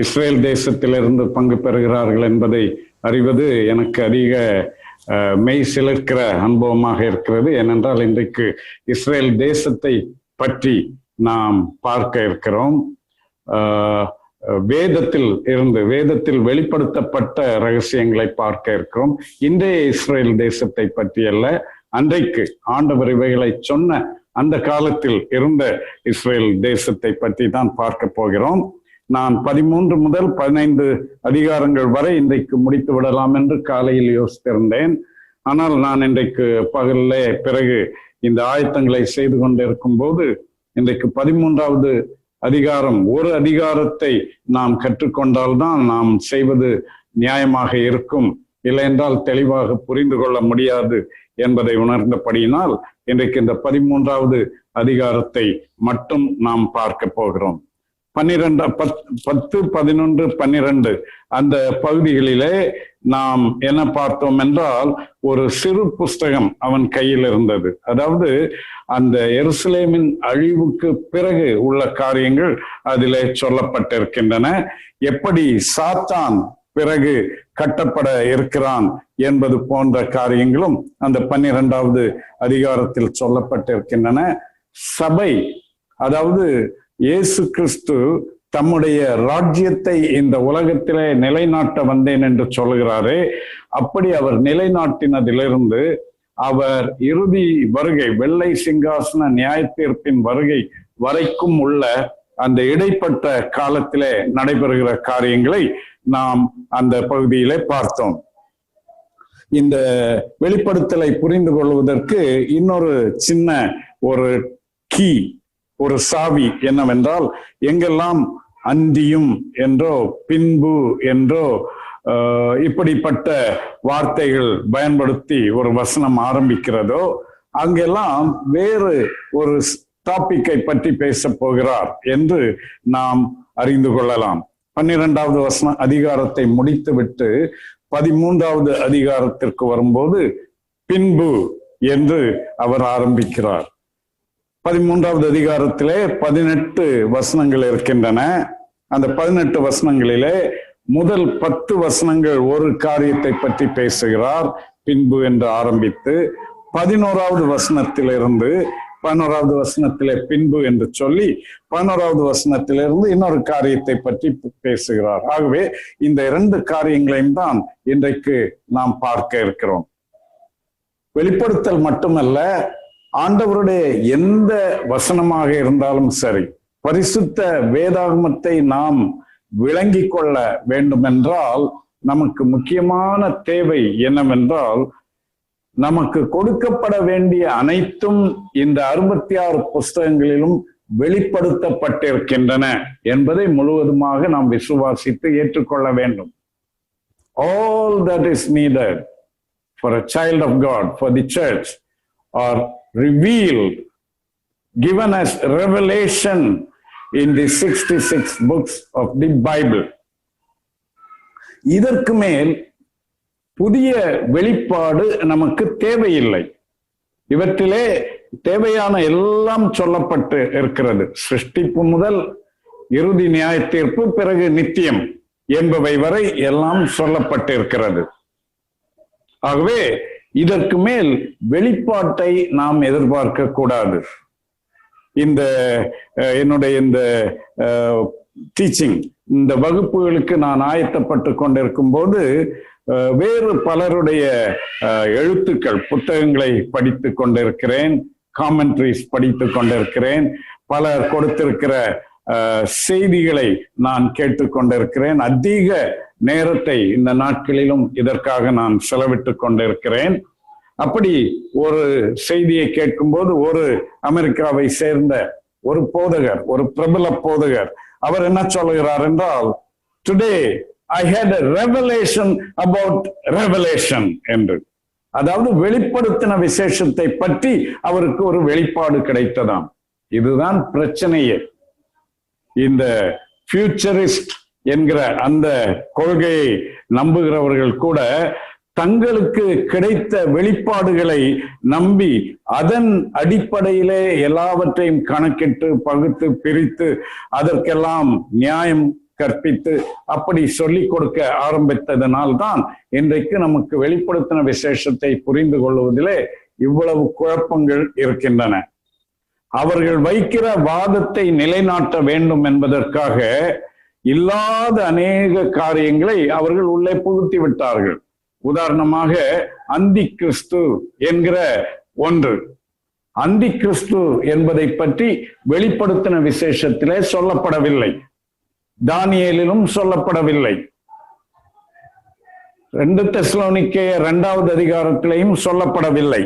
Israel தேசத்திலிருந்து பங்கு பெறுகிறார்கள் என்பதை அறிவது எனக்கு அதிக மெய் சிலிர்க்கிற அனுபவமாக இருக்கிறது. ஏனென்றால் இன்றைக்கு இஸ்ரேல் தேசத்தை பற்றி நாம் பார்க்க இருக்கிறோம். வேதத்தில் வெளிப்படுத்தப்பட்ட ரகசியங்களை பார்க்க இருக்கிறோம். இன்றைய இஸ்ரேல் தேசத்தை பற்றி அல்ல, அன்றைக்கு ஆண்டவர் இவைகளை சொன்ன அந்த காலத்தில் இருந்த இஸ்ரேல் தேசத்தை பற்றி தான் பார்க்க போகிறோம். நான் 13 முதல் 15 அதிகாரங்கள் வரை இன்றைக்கு முடித்து விடலாம் என்று காலையில் யோசித்திருந்தேன். ஆனால் நான் இன்றைக்கு பகலில் பிறகு இந்த ஆயத்தங்களை செய்து கொண்டிருக்கும் போது இன்றைக்கு 13வது அதிகாரம், ஒரு அதிகாரத்தை நாம் கற்றுக்கொண்டால்தான் நாம் செய்வது நியாயமாக இருக்கும், இல்லை என்றால் தெளிவாக புரிந்து கொள்ள முடியாது என்பதை உணர்ந்தபடியினால் இன்றைக்கு இந்த 13வது அதிகாரத்தை மட்டும் நாம் பார்க்க போகிறோம். 10, 11, 12 அந்த பகுதிகளிலே நாம் என்ன பார்த்தோம் என்றால், ஒரு சிறு புஸ்தகம் அவன் கையில் இருந்தது. அதாவது அந்த எருசலேமின் அழிவுக்கு பிறகு உள்ள காரியங்கள் அதிலே சொல்லப்பட்டிருக்கின்றன. எப்படி சாத்தான் பிறகு கட்டப்பட இருக்கிறான் என்பது போன்ற காரியங்களும் அந்த 12வது அதிகாரத்தில் சொல்லப்பட்டிருக்கின்றன. சபை, அதாவது இயேசு கிறிஸ்து தம்முடைய ராஜ்யத்தை இந்த உலகத்திலே நிலைநாட்ட வந்தேன் என்று சொல்கிறாரே, அப்படி அவர் நிலைநாட்டினதிலிருந்து அவர் இறுதி வருகை, வெள்ளை சிங்காசன நியாய தீர்ப்பின் வருகை வரைக்கும் உள்ள அந்த இடைப்பட்ட காலத்திலே நடைபெறுகிற காரியங்களை நாம் அந்த பகுதியிலே பார்த்தோம். இந்த வெளிப்படுத்தலை புரிந்து கொள்வதற்கு இன்னொரு சின்ன ஒரு சாவி என்னவென்றால், எங்கெல்லாம் அந்தியும் என்றோ பின்பு என்றோ இப்படிப்பட்ட வார்த்தைகள் பயன்படுத்தி ஒரு வசனம் ஆரம்பிக்கிறதோ, அங்கெல்லாம் வேறு ஒரு டாபிக்கை பற்றி பேச போகிறார் என்று நாம் அறிந்து கொள்ளலாம். 12வது அதிகாரத்தை முடித்துவிட்டு 13வது அதிகாரத்திற்கு வரும்போது பின்பு என்று அவர் ஆரம்பிக்கிறார். 13வது அதிகாரத்திலே 18 வசனங்கள் இருக்கின்றன. அந்த 18 வசனங்களிலே முதல் 10 வசனங்கள் ஒரு காரியத்தை பற்றி பேசுகிறார், பின்பு என்று ஆரம்பித்து 11வது வசனத்திலிருந்து 11வது வசனத்திலே பின்பு என்று சொல்லி 11வது வசனத்திலிருந்து இன்னொரு காரியத்தை பற்றி பேசுகிறார். ஆகவே இந்த 2 காரியங்களையும் தான் இன்றைக்கு நாம் பார்க்க இருக்கிறோம். வெளிப்படுத்தல் மட்டுமல்ல, ஆண்டவருடைய எந்த வசனமாக இருந்தாலும் சரி, பரிசுத்த வேதாகமத்தை நாம் விளங்கி கொள்ள வேண்டுமென்றால் நமக்கு முக்கியமான தேவை என்னவென்றால், நமக்கு கொடுக்கப்பட வேண்டிய அனைத்தும் இந்த 66 புஸ்தகங்களிலும் வெளிப்படுத்தப்பட்டிருக்கின்றன என்பதை முழுவதுமாக நாம் விசுவாசித்து ஏற்றுக்கொள்ள வேண்டும். All that is needed for a child of God, for the church, are revealed, given as revelation in the 66 books of the Bible. இதற்கு மேல் புதிய வெளிப்பாடு நமக்கு தேவையில்லை. இவற்றிலே தேவையான எல்லாம் சொல்லப்பட்டு இருக்கிறது. சிருஷ்டிப்பு முதல் இறுதி நியாய தீர்ப்பு, பிறகு நித்தியம் என்பவை வரை எல்லாம் சொல்லப்பட்டு இருக்கிறது. ஆகவே இதற்கு மேல் வெளிப்பாட்டை நாம் எதிர்பார்க்க கூடாது. என்னுடைய இந்த டீச்சிங், இந்த வகுப்புகளுக்கு நான் ஆயத்தப்பட்டு கொண்டிருக்கும் போது வேறு பலருடைய எழுத்துக்கள், புத்தகங்களை படித்து கொண்டிருக்கிறேன், காமெண்ட்ரிஸ் படித்து கொண்டிருக்கிறேன், பலர் கொடுத்திருக்கிற செய்திகளை நான் கேட்டுக்கொண்டிருக்கிறேன். அதிக நேரத்தை இந்த நாட்களிலும் இதற்காக நான் செலவிட்டு கொண்டிருக்கிறேன். அப்படி ஒரு செய்தியை கேட்கும்போது ஒரு அமெரிக்காவை சேர்ந்த ஒரு போதகர், ஒரு பிரபல போதகர், அவர் என்ன சொல்லுகிறார் என்றால், today I had a revelation about revelation என்று. அதாவது வெளிப்படுத்தின விசேஷத்தை பற்றி அவருக்கு ஒரு வெளிப்பாடு கிடைத்ததாம். இதுதான் பிரச்சனையே. இந்த ஃபியூச்சரிஸ்ட் என்கிற அந்த கொள்கையை நம்புகிறவர்கள் கூட தங்களுக்கு கிடைத்த வெளிப்பாடுகளை நம்பி அதன் அடிப்படையிலே எல்லாவற்றையும் கணக்கிட்டு பகுத்து பிரித்து அதற்கெல்லாம் நியாயம் கற்பித்து அப்படி சொல்லிக் கொடுக்க ஆரம்பித்ததனால்தான் இன்றைக்கு நமக்கு வெளிப்படுத்தின விசேஷத்தை புரிந்து கொள்வதிலே இவ்வளவு குழப்பங்கள் இருக்கின்றன. அவர்கள் வைக்கிற வாதத்தை நிலைநாட்ட வேண்டும் என்பதற்காக இல்லாத அநேக காரியங்களை அவர்கள் உள்ளே புகுத்தி விட்டார்கள். உதாரணமாக அந்தி கிறிஸ்து என்கிற ஒன்று. அந்தி கிறிஸ்து என்பதை பற்றி வெளிப்படுத்தின விசேஷத்திலே சொல்லப்படவில்லை, தானியேலிலும் சொல்லப்படவில்லை, 2 தெசலோனிக்கேயர் 2வது அதிகாரத்திலேயும் சொல்லப்படவில்லை.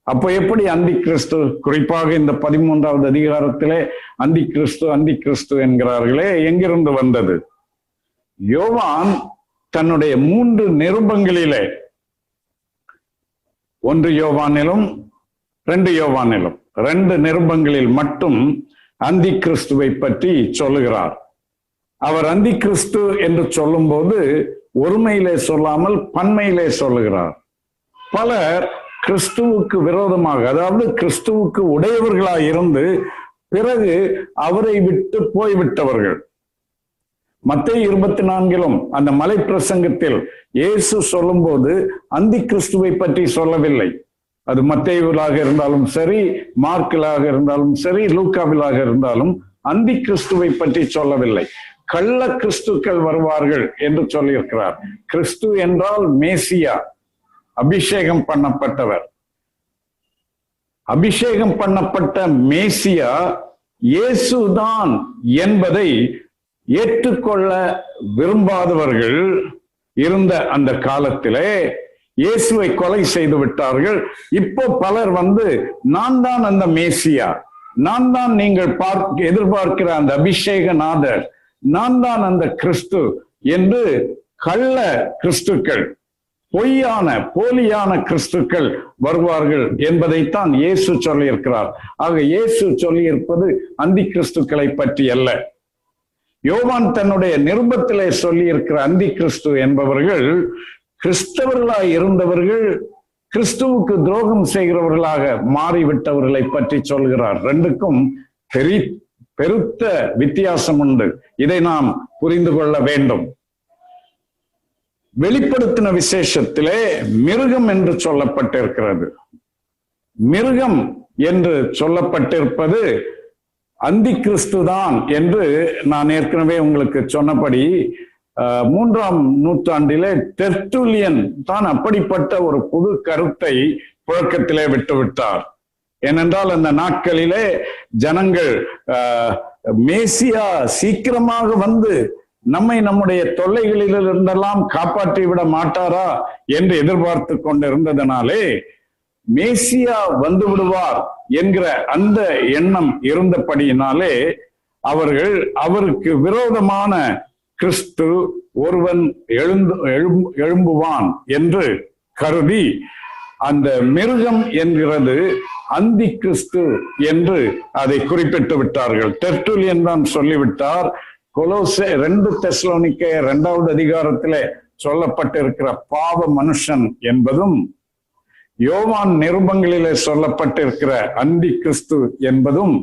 அப்போ எப்படி அந்தி கிறிஸ்து, குறிப்பாக இந்த 13வது அதிகாரத்திலே அந்தி கிறிஸ்து என்கிறார்களே, எங்கிருந்து வந்தது? யோவான் தன்னுடைய 3 நிருபங்களிலே, 1 யோவானிலும் 2 யோவானிலும் 2 நிருபங்களில் மட்டும் அந்தி கிறிஸ்துவை பற்றி சொல்லுகிறார். அவர் அந்தி கிறிஸ்து என்று சொல்லும் போது ஒருமையிலே சொல்லாமல் பன்மையிலே சொல்லுகிறார். பலர் கிறிஸ்துவுக்கு விரோதமாக, அதாவது கிறிஸ்துவுக்கு உடையவர்களாய் இருந்து பிறகு அவரை விட்டு போய்விட்டவர்கள். மத்தேயு 24 அந்த மலை பிரசங்கத்தில் இயேசு சொல்லும் போது அந்தி கிறிஸ்துவை பற்றி சொல்லவில்லை. அது மத்தேயுவிலாக இருந்தாலும் சரி, மார்க்கிலாக இருந்தாலும் சரி, லூக்காவிலாக இருந்தாலும் அந்தி கிறிஸ்துவை பற்றி சொல்லவில்லை. கள்ள கிறிஸ்துக்கள் வருவார்கள் என்று சொல்லியிருக்கிறார். கிறிஸ்து என்றால் மேசியா, அபிஷேகம் பண்ணப்பட்டவர். அபிஷேகம் பண்ணப்பட்ட மேசியா இயேசுதான் என்பதை ஏற்றுக்கொள்ள விரும்பாதவர்கள் இருந்த அந்த காலத்திலே இயேசுவை கொலை செய்து விட்டார்கள். இப்போ பலர் நான் தான் அந்த மேசியா, நான் தான் நீங்கள் எதிர்பார்க்கிற அந்த அபிஷேகநாதர், நான் தான் அந்த கிறிஸ்து என்று கள்ள கிறிஸ்துக்கள், பொய்யான போலியான கிறிஸ்துக்கள் வருவார்கள் என்பதைத்தான் இயேசு சொல்லியிருக்கிறார். ஆக இயேசு சொல்லியிருப்பது அந்தி கிறிஸ்துக்களை பற்றி அல்ல. யோவான் தன்னுடைய நிருபத்திலே சொல்லியிருக்கிற அந்தி கிறிஸ்து என்பவர்கள் கிறிஸ்தவர்களாய் இருந்தவர்கள் கிறிஸ்துவுக்கு துரோகம் செய்கிறவர்களாக மாறிவிட்டவர்களை பற்றி சொல்கிறார். 2க்கும் பெருத்த வித்தியாசம் உண்டு. இதை நாம் புரிந்து கொள்ள வேண்டும். வெளிப்படுத்தின விசேஷத்திலே மிருகம் என்று சொல்லப்பட்டிருக்கிறது. மிருகம் என்று சொல்லப்பட்டிருப்பது அந்தி கிறிஸ்து தான் என்று நான் ஏற்கனவே உங்களுக்கு சொன்னபடி 3ஆம் நூற்றாண்டிலே தெர்ட்டுலியன் தான் அப்படிப்பட்ட ஒரு புது கருத்தை புழக்கத்திலே விட்டுவிட்டார். ஏனென்றால் அந்த நாட்களிலே ஜனங்கள் மேசியா சீக்கிரமாக நம்மை நம்முடைய தொல்லைகளிலிருந்தெல்லாம் காப்பாற்றி விட மாட்டாரா என்று எதிர்பார்த்து கொண்டிருந்ததனாலே மேசியா வந்து விடுவார் என்கிற அந்த எண்ணம் இருந்தபடியினாலே அவருக்கு விரோதமான கிறிஸ்து ஒருவன் எழும்புவான் என்று கருதி அந்த மிருகம் என்கிறது அந்தி கிறிஸ்து என்று அதை குறிப்பிட்டு விட்டார்கள். தெர்ட்டுலியன் தான் சொல்லிவிட்டார். 2 தெசலோனிக்கேயர் 2வது அதிகாரத்திலே சொல்லப்பட்டிருக்கிற பாவ மனுஷன் என்பதும், யோவான் நிருபங்களிலே சொல்லப்பட்டிருக்கிற அந்தி கிறிஸ்து என்பதும்,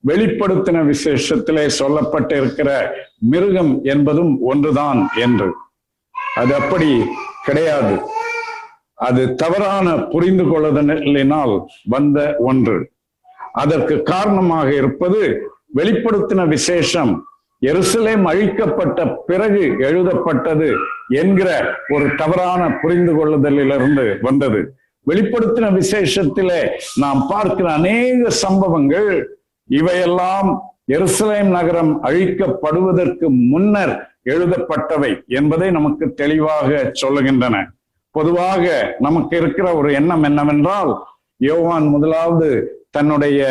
வெளிப்படுத்தின விசேஷத்திலே சொல்லப்பட்டிருக்கிற மிருகம் என்பதும் ஒன்றுதான் என்று. அது அப்படி கிடையாது. அது தவறான புரிந்து கொள்ளுதலினால் வந்த ஒன்று. அதற்கு காரணமாக இருப்பது வெளிப்படுத்தின விசேஷம் எருசலேம் அழிக்கப்பட்ட பிறகு எழுதப்பட்டது என்கிற ஒரு தவறான புரிந்து கொள்ளுதலிலிருந்து வந்தது. வெளிப்படுத்தின விசேஷத்திலே நாம் பார்க்கிற அநேக சம்பவங்கள் இவையெல்லாம் எருசலேம் நகரம் அழிக்கப்படுவதற்கு முன்னர் எழுதப்பட்டவை என்பதை நமக்கு தெளிவாக சொல்லுகின்றன. பொதுவாக நமக்கு இருக்கிற ஒரு எண்ணம் என்னவென்றால், யோவான் முதலாவது தன்னுடைய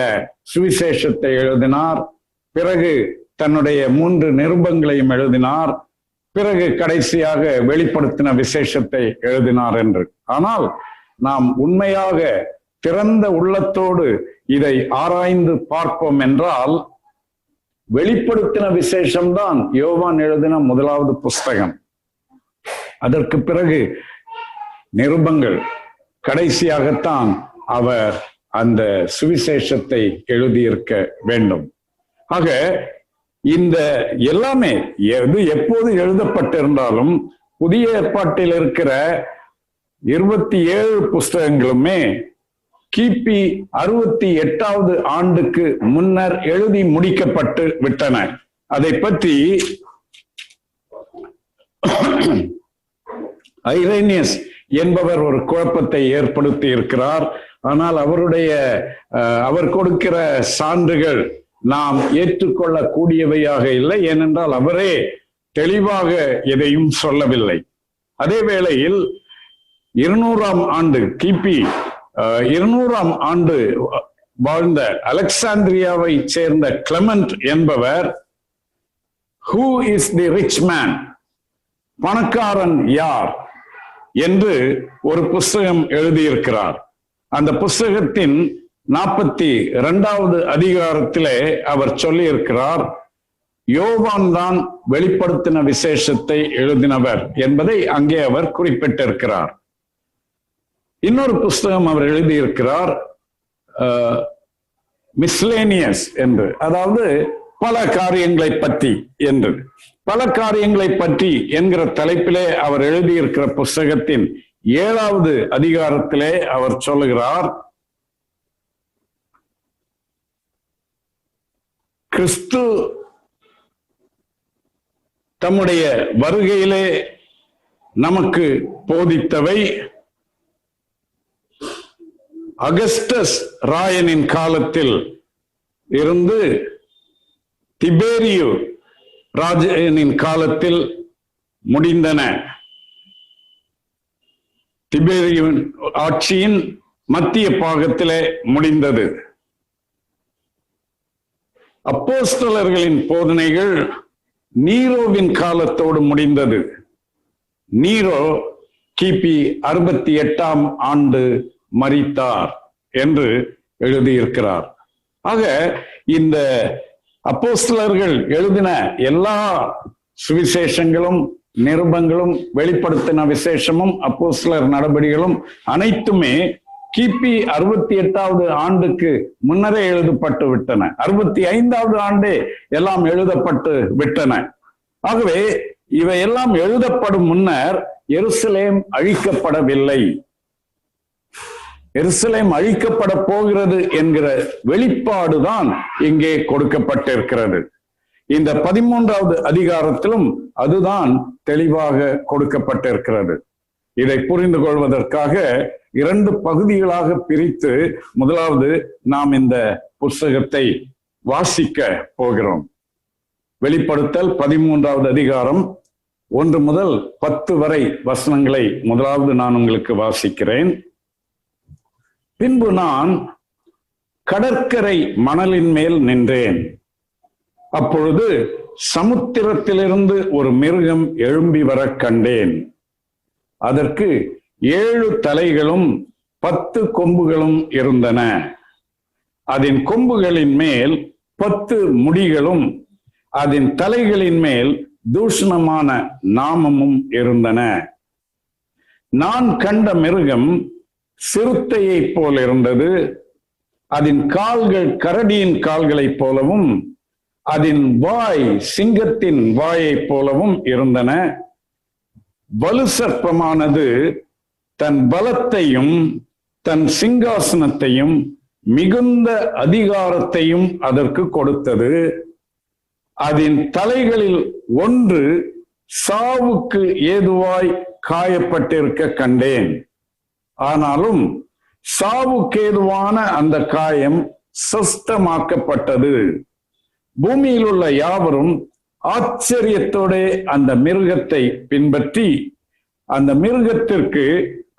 சுவிசேஷத்தை எழுதினார், பிறகு தன்னுடைய 3 நிருபங்களையும் எழுதினார், பிறகு கடைசியாக வெளிப்படுத்தின விசேஷத்தை எழுதினார் என்று. ஆனால் நாம் உண்மையாக திறந்த உள்ளத்தோடு இதை ஆராய்ந்து பார்ப்போம் என்றால், வெளிப்படுத்தின விசேஷம்தான் யோவான் எழுதின முதலாவது புஸ்தகம். அதற்கு பிறகு நிருபங்கள், கடைசியாகத்தான் அவர் அந்த சுவிசேஷத்தை எழுதியிருக்க வேண்டும். ஆக இந்த எல்லாமே எப்போது எழுதப்பட்டிருந்தாலும் புதிய ஏற்பாட்டில் இருக்கிற 27 புஸ்தகங்களுமே கிபி 68வது ஆண்டுக்கு முன்னர் எழுதி முடிக்கப்பட்டு விட்டன. அதை பற்றி ஐரேனியஸ் என்பவர் ஒரு குழப்பத்தை ஏற்படுத்தி இருக்கிறார். ஆனால் அவர் கொடுக்கிற சான்றுகள் நாம் ஏற்றுக்கொள்ளக்கூடியவையாக இல்லை. ஏனென்றால் அவரே தெளிவாக எதையும் சொல்லவில்லை. அதே வேளையில் 200ஆம் ஆண்டு கிபி 200ஆம் ஆண்டு வாழ்ந்த அலெக்சாந்திரியாவை சேர்ந்த கிளமெண்ட் என்பவர் who is the rich man, பணக்காரன் யார் என்று ஒரு புஸ்தகம் எழுதியிருக்கிறார். அந்த புஸ்தகத்தின் 42வது அதிகாரத்திலே அவர் சொல்லியிருக்கிறார், யோவான் தான் வெளிப்படுத்தின விசேஷத்தை எழுதினவர் என்பதை அங்கே அவர் குறிப்பிட்டிருக்கிறார். இன்னொரு புஸ்தகம் அவர் எழுதியிருக்கிறார் மிஸ்லேனியஸ் என்று, அதாவது பல காரியங்களை பற்றி என்று. பல காரியங்களை பற்றி என்கிற தலைப்பிலே அவர் எழுதியிருக்கிற புஸ்தகத்தின் 7வது அதிகாரத்திலே அவர் சொல்லுகிறார், கிறிஸ்து தம்முடைய வருகையிலே நமக்கு போதித்தவை அகஸ்டஸ் ராயனின் காலத்தில் இருந்து திபேரியு ராஜனின் காலத்தில் முடிந்தன. திபேரியின் ஆட்சியின் மத்திய பாகத்திலே முடிந்தது. அப்போஸ்தலர்களின் போதனைகள் நீரோவின் காலத்தோடு முடிந்தது. நீரோ கிபி 68ஆம் ஆண்டு மரித்தார் என்று எழுதியிருக்கிறார். ஆக இந்த அப்போஸ்தலர்கள் எழுதின எல்லா சுவிசேஷங்களும் நிருபங்களும் வெளிப்படுத்தின விசேஷமும் அப்போஸ்தலர் நடபடிகளும் அனைத்துமே கிபி 68வது ஆண்டுக்கு முன்னரே எழுதப்பட்டு விட்டன. 65வது ஆண்டே எல்லாம் எழுதப்பட்டு விட்டன. ஆகவே இவையெல்லாம் எழுதப்படும் முன்னர் எருசலேம் அழிக்கப்படவில்லை. எருசலேம் அழிக்கப்பட போகிறது என்கிற வெளிப்பாடுதான் இங்கே கொடுக்கப்பட்டிருக்கிறது. இந்த 13வது அதிகாரத்திலும் அதுதான் தெளிவாக கொடுக்கப்பட்டிருக்கிறது. இதை புரிந்து கொள்வதற்காக 2 பகுதிகளாக பிரித்து முதலாவது நாம் இந்த புஸ்தகத்தை வாசிக்க போகிறோம். வெளிப்படுத்தல் 13வது அதிகாரம் 1 முதல் 10 வரை வசனங்களை முதலாவது நான் உங்களுக்கு வாசிக்கிறேன். பின்பு நான் கடற்கரை மணலின் மேல் நின்றேன். அப்பொழுது சமுத்திரத்திலிருந்து ஒரு மிருகம் எழும்பி வர கண்டேன். அதற்கு 7 தலைகளும் 10 கொம்புகளும் இருந்தன. அதன் கொம்புகளின் மேல் 10 முடிகளும் அதன் தலைகளின் மேல் தூஷணமான நாமமும் இருந்தன. நான் கண்ட மிருகம் சிறுத்தையை போல் இருந்தது. அதன் கால்கள் கரடியின் கால்களைப் போலவும் அதன் வாய் சிங்கத்தின் வாயை போலவும் இருந்தன. வலு சர்ப்பமானது தன் பலத்தையும் தன் சிங்காசனத்தையும் மிகுந்த அதிகாரத்தையும் அதற்கு கொடுத்தது. அதன் தலைகளில் ஒன்று சாவுக்கு ஏதுவாய் காயப்பட்டிருக்க கண்டேன். ஆனாலும் சாவுக்கேதுவான அந்த காயம் சொஸ்தமாக்கப்பட்டது. பூமியில் உள்ள யாவரும் ஆச்சரியத்தோட அந்த மிருகத்தை பின்பற்றி அந்த மிருகத்திற்கு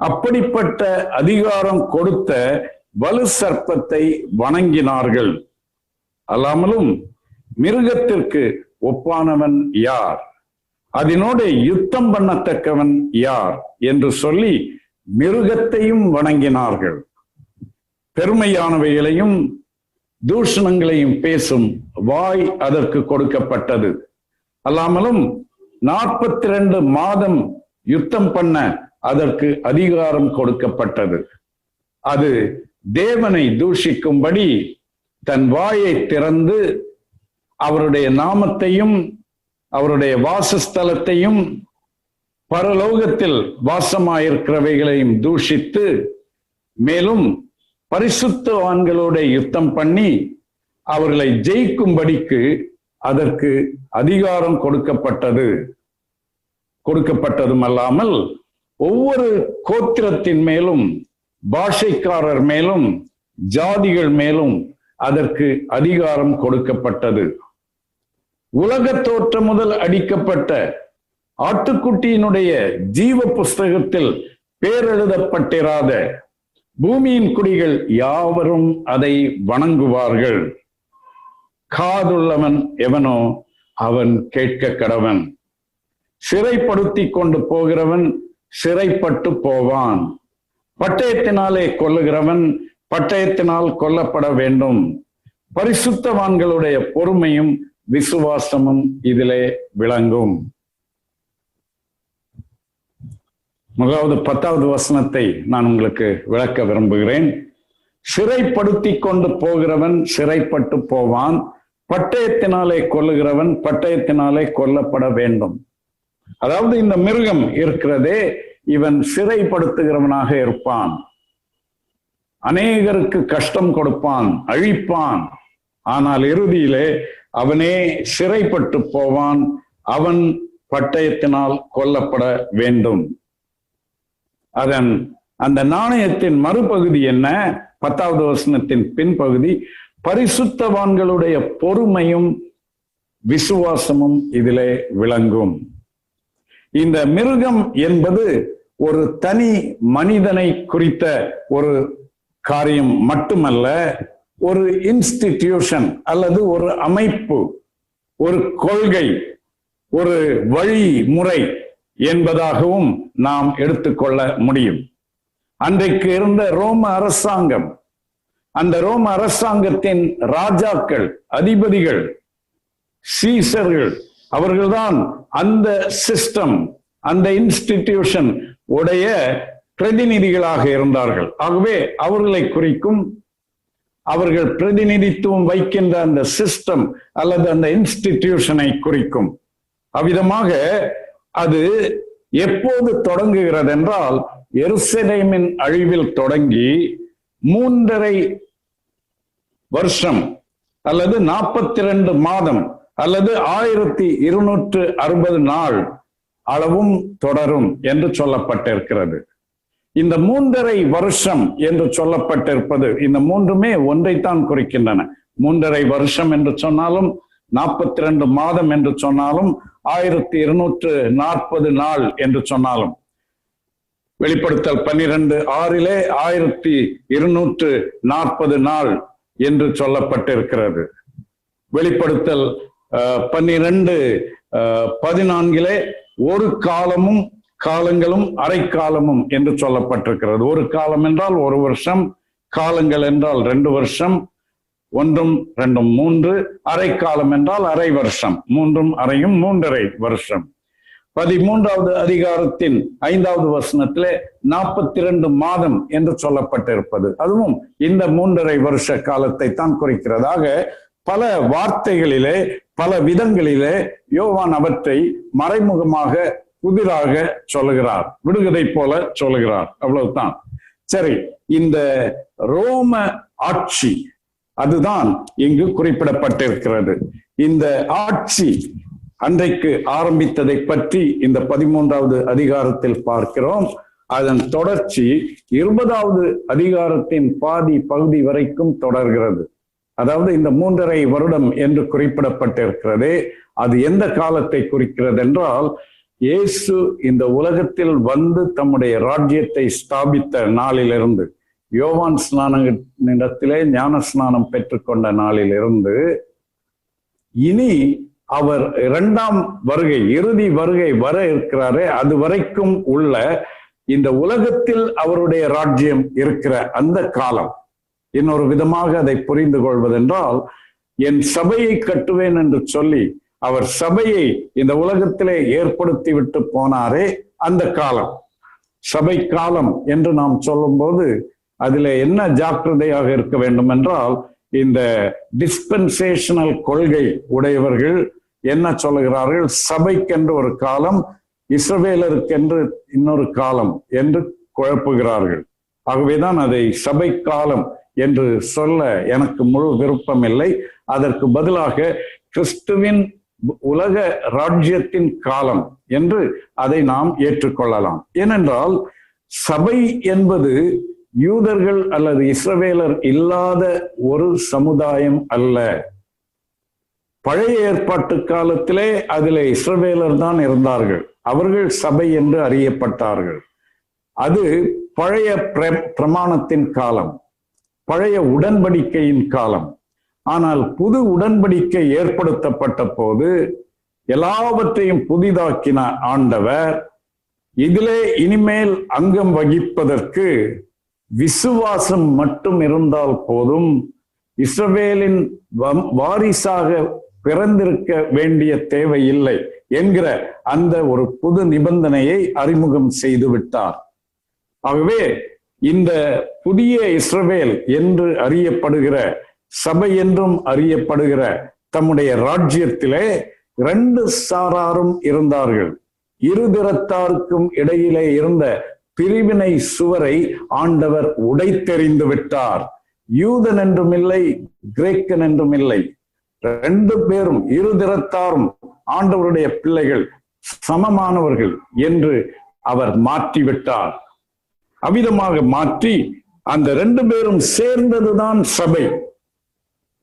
அப்படிப்பட்ட அதிகாரம் கொடுத்த வலு சர்ப்பத்தை வணங்கினார்கள். அல்லாமலும் மிருகத்திற்கு ஒப்பானவன் யார், அதனோட யுத்தம் பண்ணத்தக்கவன் யார் என்று சொல்லி மிருகத்தையும் வணங்கினார்கள். பெருமையானவைகளையும் தூஷணங்களையும் பேசும் வாய் அதற்கு கொடுக்கப்பட்டது. அல்லாமலும் 42 மாதம் யுத்தம் பண்ண அதற்கு அதிகாரம் கொடுக்கப்பட்டது. அது தேவனை தூஷிக்கும்படி தன் வாயை திறந்து அவருடைய நாமத்தையும் அவருடைய வாசஸ்தலத்தையும் பரலோகத்தில் வாசமாயிருக்கிறவைகளையும் தூஷித்து, மேலும் பரிசுத்தவான்களோட யுத்தம் பண்ணி அவர்களை ஜெயிக்கும்படிக்கு அதற்கு அதிகாரம் கொடுக்கப்பட்டதுமல்லாமல் ஒவ்வொரு கோத்திரத்தின் மேலும், பாஷைக்காரர் மேலும், ஜாதிகள் மேலும் அதற்கு அதிகாரம் கொடுக்கப்பட்டது. உலக தோற்றம் முதல் அடிக்கப்பட்ட ஆட்டுக்குட்டியினுடைய ஜீவ புஸ்தகத்தில் பேரெழுதப்பட்டிராத பூமியின் குடிகள் யாவரும் அதை வணங்குவார்கள். காதுள்ளவன் எவனோ அவன் கேட்க கடவன். சிறைப்படுத்தி கொண்டு போகிறவன் சிறைப்பட்டு போவான். பட்டயத்தினாலே கொல்லுகிறவன் பட்டயத்தினால் கொல்லப்பட வேண்டும். பரிசுத்தவான்களுடைய பொறுமையும் விசுவாசமும் இதிலே விளங்கும். முதலாவது 10வது வசனத்தை நான் உங்களுக்கு விளக்க விரும்புகிறேன். சிறைப்படுத்தி கொண்டு போகிறவன் சிறைப்பட்டு போவான். பட்டயத்தினாலே கொல்லுகிறவன் பட்டயத்தினாலே கொல்லப்பட வேண்டும். அதாவது இந்த மிருகம் இருக்கிறதே, இவன் சிறைப்படுத்துகிறவனாக இருப்பான். அநேகருக்கு கஷ்டம் கொடுப்பான், அழிப்பான். ஆனால் இறுதியிலே அவனே சிறைப்பட்டு போவான். அவன் பட்டயத்தினால் கொல்லப்பட வேண்டும். அந்த நாணயத்தின் மறுபகுதி என்ன? 10வது வசனத்தின் பின்பகுதி, பரிசுத்தவான்களுடைய பொறுமையும் விசுவாசமும் இதிலே விளங்கும். இந்த மிருகம் என்பது ஒரு தனி மனிதனை குறித்த ஒரு காரியம் மட்டுமல்ல, ஒரு இன்ஸ்டிடியூஷன் அல்லது ஒரு அமைப்பு, ஒரு கொள்கை, ஒரு வழிமுறை என்பதாகவும் நாம் எடுத்துக்கொள்ள முடியும். அன்றைக்கு இருந்த ரோம அரசாங்கம், அந்த ரோம அரசாங்கத்தின் ராஜாக்கள், அதிபதிகள், சீசர்கள், அவர்கள்தான் அந்த சிஸ்டம், அந்த இன்ஸ்டிடியூஷன் உடைய பிரதிநிதிகளாக இருந்தார்கள். ஆகவே அவர்களை குறிக்கும், அவர்கள் பிரதிநிதித்துவம் வைக்கின்ற அந்த சிஸ்டம் அல்லது அந்த இன்ஸ்டிடியூஷனை குறிக்கும். அவ்விதமாக அது எப்போது தொடங்குகிறது என்றால், எருசலேமின் அழிவில் தொடங்கி 3.5 வருஷம் அல்லது 42 மாதம் அல்லது 1260 நாள் அளவும் தொடரும் என்று சொல்லப்பட்டிருக்கிறது. இந்த 3.5 வருஷம் என்று சொல்லப்பட்டிருப்பது, இந்த மூன்றுமே ஒன்றைத்தான் குறிக்கின்றன. 3.5 வருஷம் என்று சொன்னாலும், 42 மாதம் என்று சொன்னாலும், 1240 நாள் என்று சொன்னாலும், வெளிப்படுத்தல் 12:6 1240 நாள் என்று சொல்லப்பட்டிருக்கிறது. வெளிப்படுத்தல் 12:14 ஒரு காலமும் காலங்களும் அரை காலமும் என்று சொல்லப்பட்டிருக்கிறது. ஒரு காலம் என்றால் 1 வருஷம், காலங்கள் என்றால் 2 வருஷம், 1 2 3, அரை காலம் என்றால் அரை வருஷம், 3 அரையும் 3.5 வருஷம். 13வது அதிகாரத்தின் 5வது வசனத்திலே 42 மாதம் என்று சொல்லப்பட்டிருப்பது, அதுவும் இந்த 3.5 வருஷ காலத்தை தான் குறிக்கிறதாக பல வார்த்தைகளிலே, பல விதங்களிலே யோவான் அவற்றை மறைமுகமாக புதிராக சொல்லுகிறார், விடுகதை போல சொல்லுகிறார். அவ்வளவுதான். சரி, இந்த ரோம ஆட்சி அதுதான் இங்கு குறிப்பிடப்பட்டிருக்கிறது. இந்த ஆட்சி அன்றைக்கு ஆரம்பித்ததை பற்றி இந்த 13வது அதிகாரத்தில் பார்க்கிறோம். அதன் தொடர்ச்சி 20வது அதிகாரத்தின் பாதி பகுதி வரைக்கும் தொடர்கிறது. அதாவது இந்த 3.5 வருடம் என்று குறிப்பிடப்பட்டிருக்கிறது. அது எந்த காலத்தை குறிக்கிறது என்றால், இயேசு இந்த உலகத்தில் வந்து தம்முடைய ராஜ்யத்தை ஸ்தாபித்த நாளிலிருந்து, யோவான் ஸ்நானத்திலே ஞான ஸ்நானம் பெற்றுக்கொண்ட நாளிலிருந்து, இனி அவர் 2ஆம் வருகை, இறுதி வருகை வர இருக்கிறாரே, அது வரைக்கும் உள்ள இந்த உலகத்தில் அவருடைய ராஜ்யம் இருக்கிற அந்த காலம். இன்னொரு விதமாக அதை புரிந்து கொள்வதென்றால், என் சபையை கட்டுவேன் என்று சொல்லி அவர் சபையை இந்த உலகத்திலே ஏற்படுத்தி விட்டு போனாரே, அந்த காலம் சபை காலம் என்று நாம் சொல்லும் போது அதிலே என்ன ஜாக்கிரதையாக இருக்க வேண்டும் என்றால், இந்த டிஸ்பென்சேஷனல் கொள்கை உடையவர்கள் என்ன சொல்லுகிறார்கள்? சபைக்கென்று ஒரு காலம், இஸ்ரவேலருக்கென்று இன்னொரு காலம் என்று குழப்புகிறார்கள். ஆகவேதான் அதை சபை காலம் என்று சொல்ல எனக்கு முழு விருப்பம் இல்லை. அதற்கு பதிலாக கிறிஸ்துவின் உலக ராஜ்யத்தின் காலம் என்று அதை நாம் ஏற்றுக்கொள்ளலாம். ஏனென்றால் சபை என்பது யூதர்கள் அல்லது இஸ்ரவேலர் இல்லாத ஒரு சமுதாயம் அல்ல. பழைய ஏற்பாட்டு காலத்திலே அதிலே இஸ்ரவேலர் தான் இருந்தார்கள். அவர்கள் சபை என்று அறியப்பட்டார்கள். அது பழைய பிரமாணத்தின் காலம், பழைய உடன்படிக்கையின் காலம். ஆனால் புது உடன்படிக்கை ஏற்படுத்தப்பட்ட போது எல்லாவற்றையும் புதிதாக்கின ஆண்டவர் இதிலே இனிமேல் அங்கம் வகிப்பதற்கு விசுவாசம் மட்டும் இருந்தால் போதும், இஸ்ரவேலின் வாரிசாக பிறந்திருக்க வேண்டிய தேவை இல்லை என்கிற அந்த ஒரு புது நிபந்தனையை அறிமுகம் செய்து விட்டார். ஆகவே இந்த புதிய இஸ்ரவேல் என்று அறியப்படுகிற, சபை என்றும் அறியப்படுகிற தம்முடைய ராஜ்யத்திலே 2 சாராரும் இருந்தார்கள். இருதிறத்தாருக்கும் இடையிலே இருந்த பிரிவினை சுவரை ஆண்டவர் உடைத்தெறிந்து விட்டார். யூதன் என்றும் இல்லை, கிரேக்கன் என்றும் இல்லை. 2 பேரும், இருதிறத்தாரும் ஆண்டவருடைய பிள்ளைகள், சமமானவர்கள் என்று அவர் மாற்றிவிட்டார். அவ்விதமாக மாற்றி அந்த 2 பேரும் சேர்ந்ததுதான் சபை.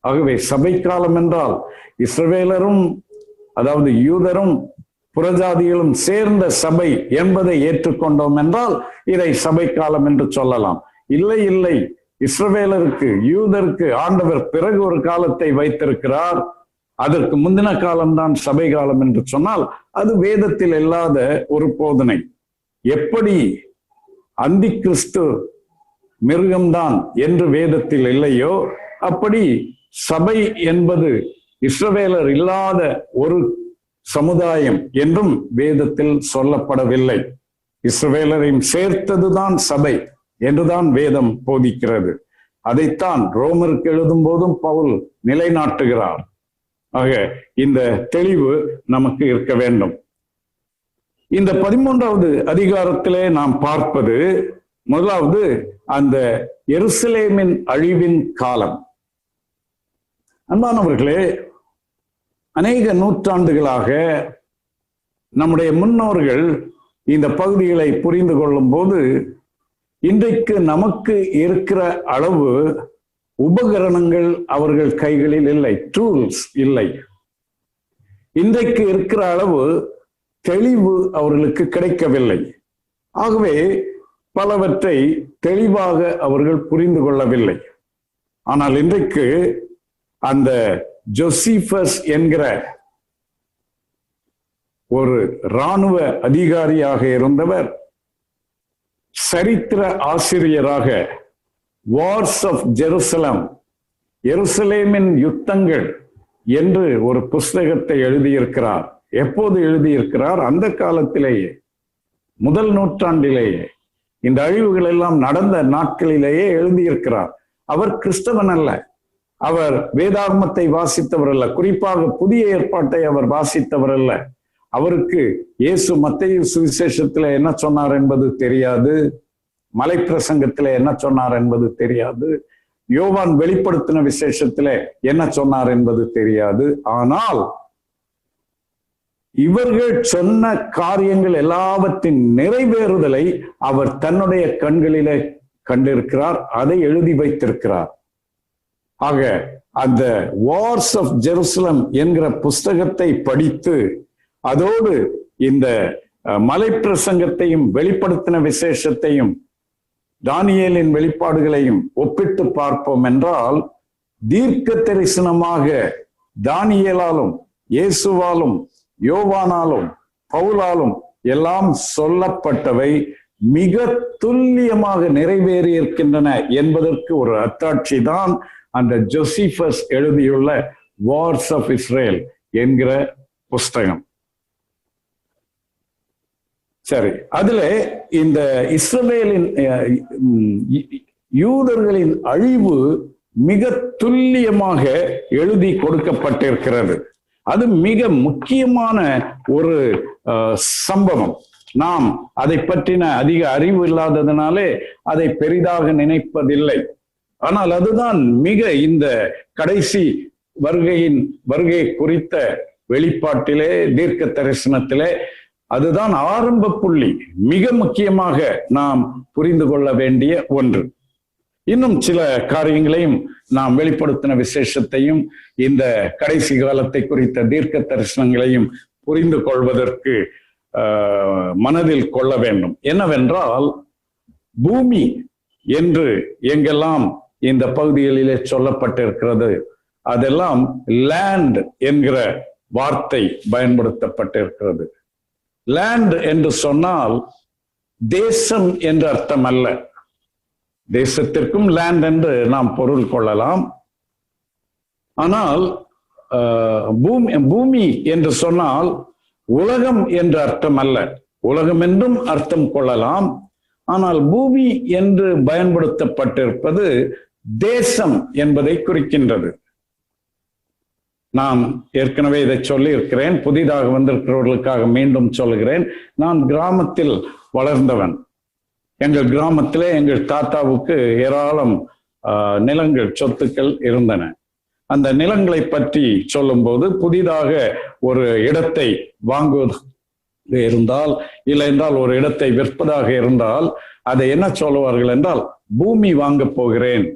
ஆகவே சபை காலம் என்றால் இஸ்ரவேலரும், அதாவது யூதரும் புறஜாதிகளும் சேர்ந்த சபை என்பதை ஏற்றுக்கொண்டோம் என்றால் இதை சபை காலம் என்று சொல்லலாம். இல்லை இல்லை, இஸ்ரவேலருக்கு, யூதருக்கு ஆண்டவர் பிறகு ஒரு காலத்தை வைத்திருக்கிறார். அதற்கு முந்தின காலம்தான் சபை காலம் என்று சொன்னால் அது வேதத்தில் இல்லாத ஒரு போதனை. எப்படி அந்தி கிறிஸ்து மிருகம்தான் என்று வேதத்தில் இல்லையோ, அப்படி சபை என்பது இஸ்ரவேலர் இல்லாத ஒரு சமுதாயம் என்றும் வேதத்தில் சொல்லப்படவில்லை. இஸ்ரவேலரையும் சேர்த்ததுதான் சபை என்றுதான் வேதம் போதிக்கிறது. அதைத்தான் ரோமருக்கு எழுதும் போதும் பவுல் நிலைநாட்டுகிறார். ஆக இந்த தெளிவு நமக்கு இருக்க வேண்டும். இந்த 13வது அதிகாரத்திலே நாம் பார்ப்பது, முதலாவது அந்த எருசலேமின் அழிவின் காலம். அன்பானவர்களே, அநேக நூற்றாண்டுகளாக நம்முடைய முன்னோர்கள் இந்த பகுதிகளை புரிந்து கொள்ளும் போது இன்றைக்கு நமக்கு இருக்கிற அளவு உபகரணங்கள் அவர்கள் கைகளில் இல்லை, டூல்ஸ் இல்லை. இன்றைக்கு இருக்கிற அளவு தெளிவு அவர்களுக்கு கிடைக்கவில்லை. ஆகவே பலவற்றை தெளிவாக அவர்கள் புரிந்து கொள்ளவில்லை. ஆனால் இன்றைக்கு அந்த ஜோசிபஸ் என்கிற ஒரு இராணுவ அதிகாரியாக இருந்தவர், சரித்திர ஆசிரியராக வார்ஸ் ஆஃப் ஜெருசலம், எருசலேமின் யுத்தங்கள் என்று ஒரு புஸ்தகத்தை எழுதியிருக்கிறார். எப்போது எழுதியிருக்கிறார்? அந்த காலத்திலேயே, முதல் நூற்றாண்டிலேயே, இந்த அழிவுகள் எல்லாம் நடந்த நாட்களிலேயே எழுதியிருக்கிறார். அவர் கிறிஸ்தவன் அல்ல, அவர் வேதாகமத்தை வாசித்தவர் அல்ல, குறிப்பாக புதிய ஏற்பாட்டை அவர் வாசித்தவர் அல்ல. அவருக்கு இயேசு மத்தேயு சுவிசேஷத்துல என்ன சொன்னார் என்பது தெரியாது, மலை பிரசங்கத்துல என்ன சொன்னார் என்பது தெரியாது, யோவான் வெளிப்படுத்தின விசேஷத்துல என்ன சொன்னார் என்பது தெரியாது. ஆனால் இவர்கள் சொன்ன காரியங்கள் எல்லாவற்றின் நிறைவேறுதலை அவர் தன்னுடைய கண்களிலே கண்டிருக்கிறார், அதை எழுதி வைத்திருக்கிறார். ஆக அந்த வார்ஸ் ஆஃப் ஜெருசலம் என்கிற புஸ்தகத்தை படித்து அதோடு இந்த மலை பிரசங்கத்தையும் வெளிப்படுத்தின விசேஷத்தையும் தானியேலின் வெளிப்பாடுகளையும் ஒப்பிட்டு பார்ப்போம் என்றால், தீர்க்க தரிசனமாக தானியேலாலும் இயேசுவாலும் யோவானாலும் பவுலாலும் எல்லாம் சொல்லப்பட்டவை மிக துல்லியமாக நிறைவேறி இருக்கின்றன என்பதற்கு ஒரு அத்தாட்சி தான் அந்த ஜோசிபஸ் எழுதியுள்ள வார்ஸ் ஆஃப் இஸ்ரேல் என்கிற புஸ்தகம். சரி, அதுல இந்த இஸ்ரவேலின் யூதர்களின் அழிவு மிக துல்லியமாக எழுதி கொடுக்கப்பட்டிருக்கிறது. அது மிக முக்கியமான ஒரு சம்பவம். நாம் அதை பற்றின அதிக அறிவு இல்லாததுனாலே அதை பெரிதாக நினைப்பதில்லை. ஆனால் அதுதான் மிக இந்த கடைசி வருகை குறித்த வெளிப்பாட்டிலே, தீர்க்க தரிசனத்திலே அதுதான் ஆரம்ப புள்ளி. மிக முக்கியமாக நாம் புரிந்து கொள்ள வேண்டிய ஒன்று. இன்னும் சில காரியங்களையும் நாம் வெளிப்படுத்தின விசேஷத்தையும் இந்த கடைசி காலத்தை குறித்த தீர்க்க தரிசனங்களையும் புரிந்து கொள்வதற்கு மனதில் கொள்ள வேண்டும். என்னவென்றால், பூமி என்று எங்கெல்லாம் இந்த பகுதிகளிலே சொல்லப்பட்டிருக்கிறது, அதெல்லாம் லேண்ட் என்கிற வார்த்தை பயன்படுத்தப்பட்டிருக்கிறது. லேண்ட் என்று சொன்னால் தேசம் என்ற அர்த்தம் அல்ல. தேசத்திற்கும் லேண்ட் என்று நாம் பொருள் கொள்ளலாம். ஆனால் பூமி என்று சொன்னால் உலகம் என்ற அர்த்தம் அல்ல. உலகம் என்றும் அர்த்தம் கொள்ளலாம். ஆனால் பூமி என்று பயன்படுத்தப்பட்டிருப்பது தேசம் என்பதை குறிக்கின்றது. நான் ஏற்கனவே இதை சொல்லி இருக்கிறேன். புதிதாக வந்திருக்கிறவர்களுக்காக மீண்டும் சொல்கிறேன். நான் கிராமத்தில் வளர்ந்தவன். எங்கள் கிராமத்திலே எங்கள் தாத்தாவுக்கு ஏராளம் நிலங்கள், சொத்துக்கள் இருந்தன. அந்த நிலங்களை பற்றி சொல்லும் போது, புதிதாக ஒரு இடத்தை வாங்குவது இருந்தால், இல்லை என்றால் ஒரு இடத்தை விற்பதாக இருந்தால், அதை என்ன சொல்லுவார்கள் என்றால், பூமி வாங்கப் போகிறேன்,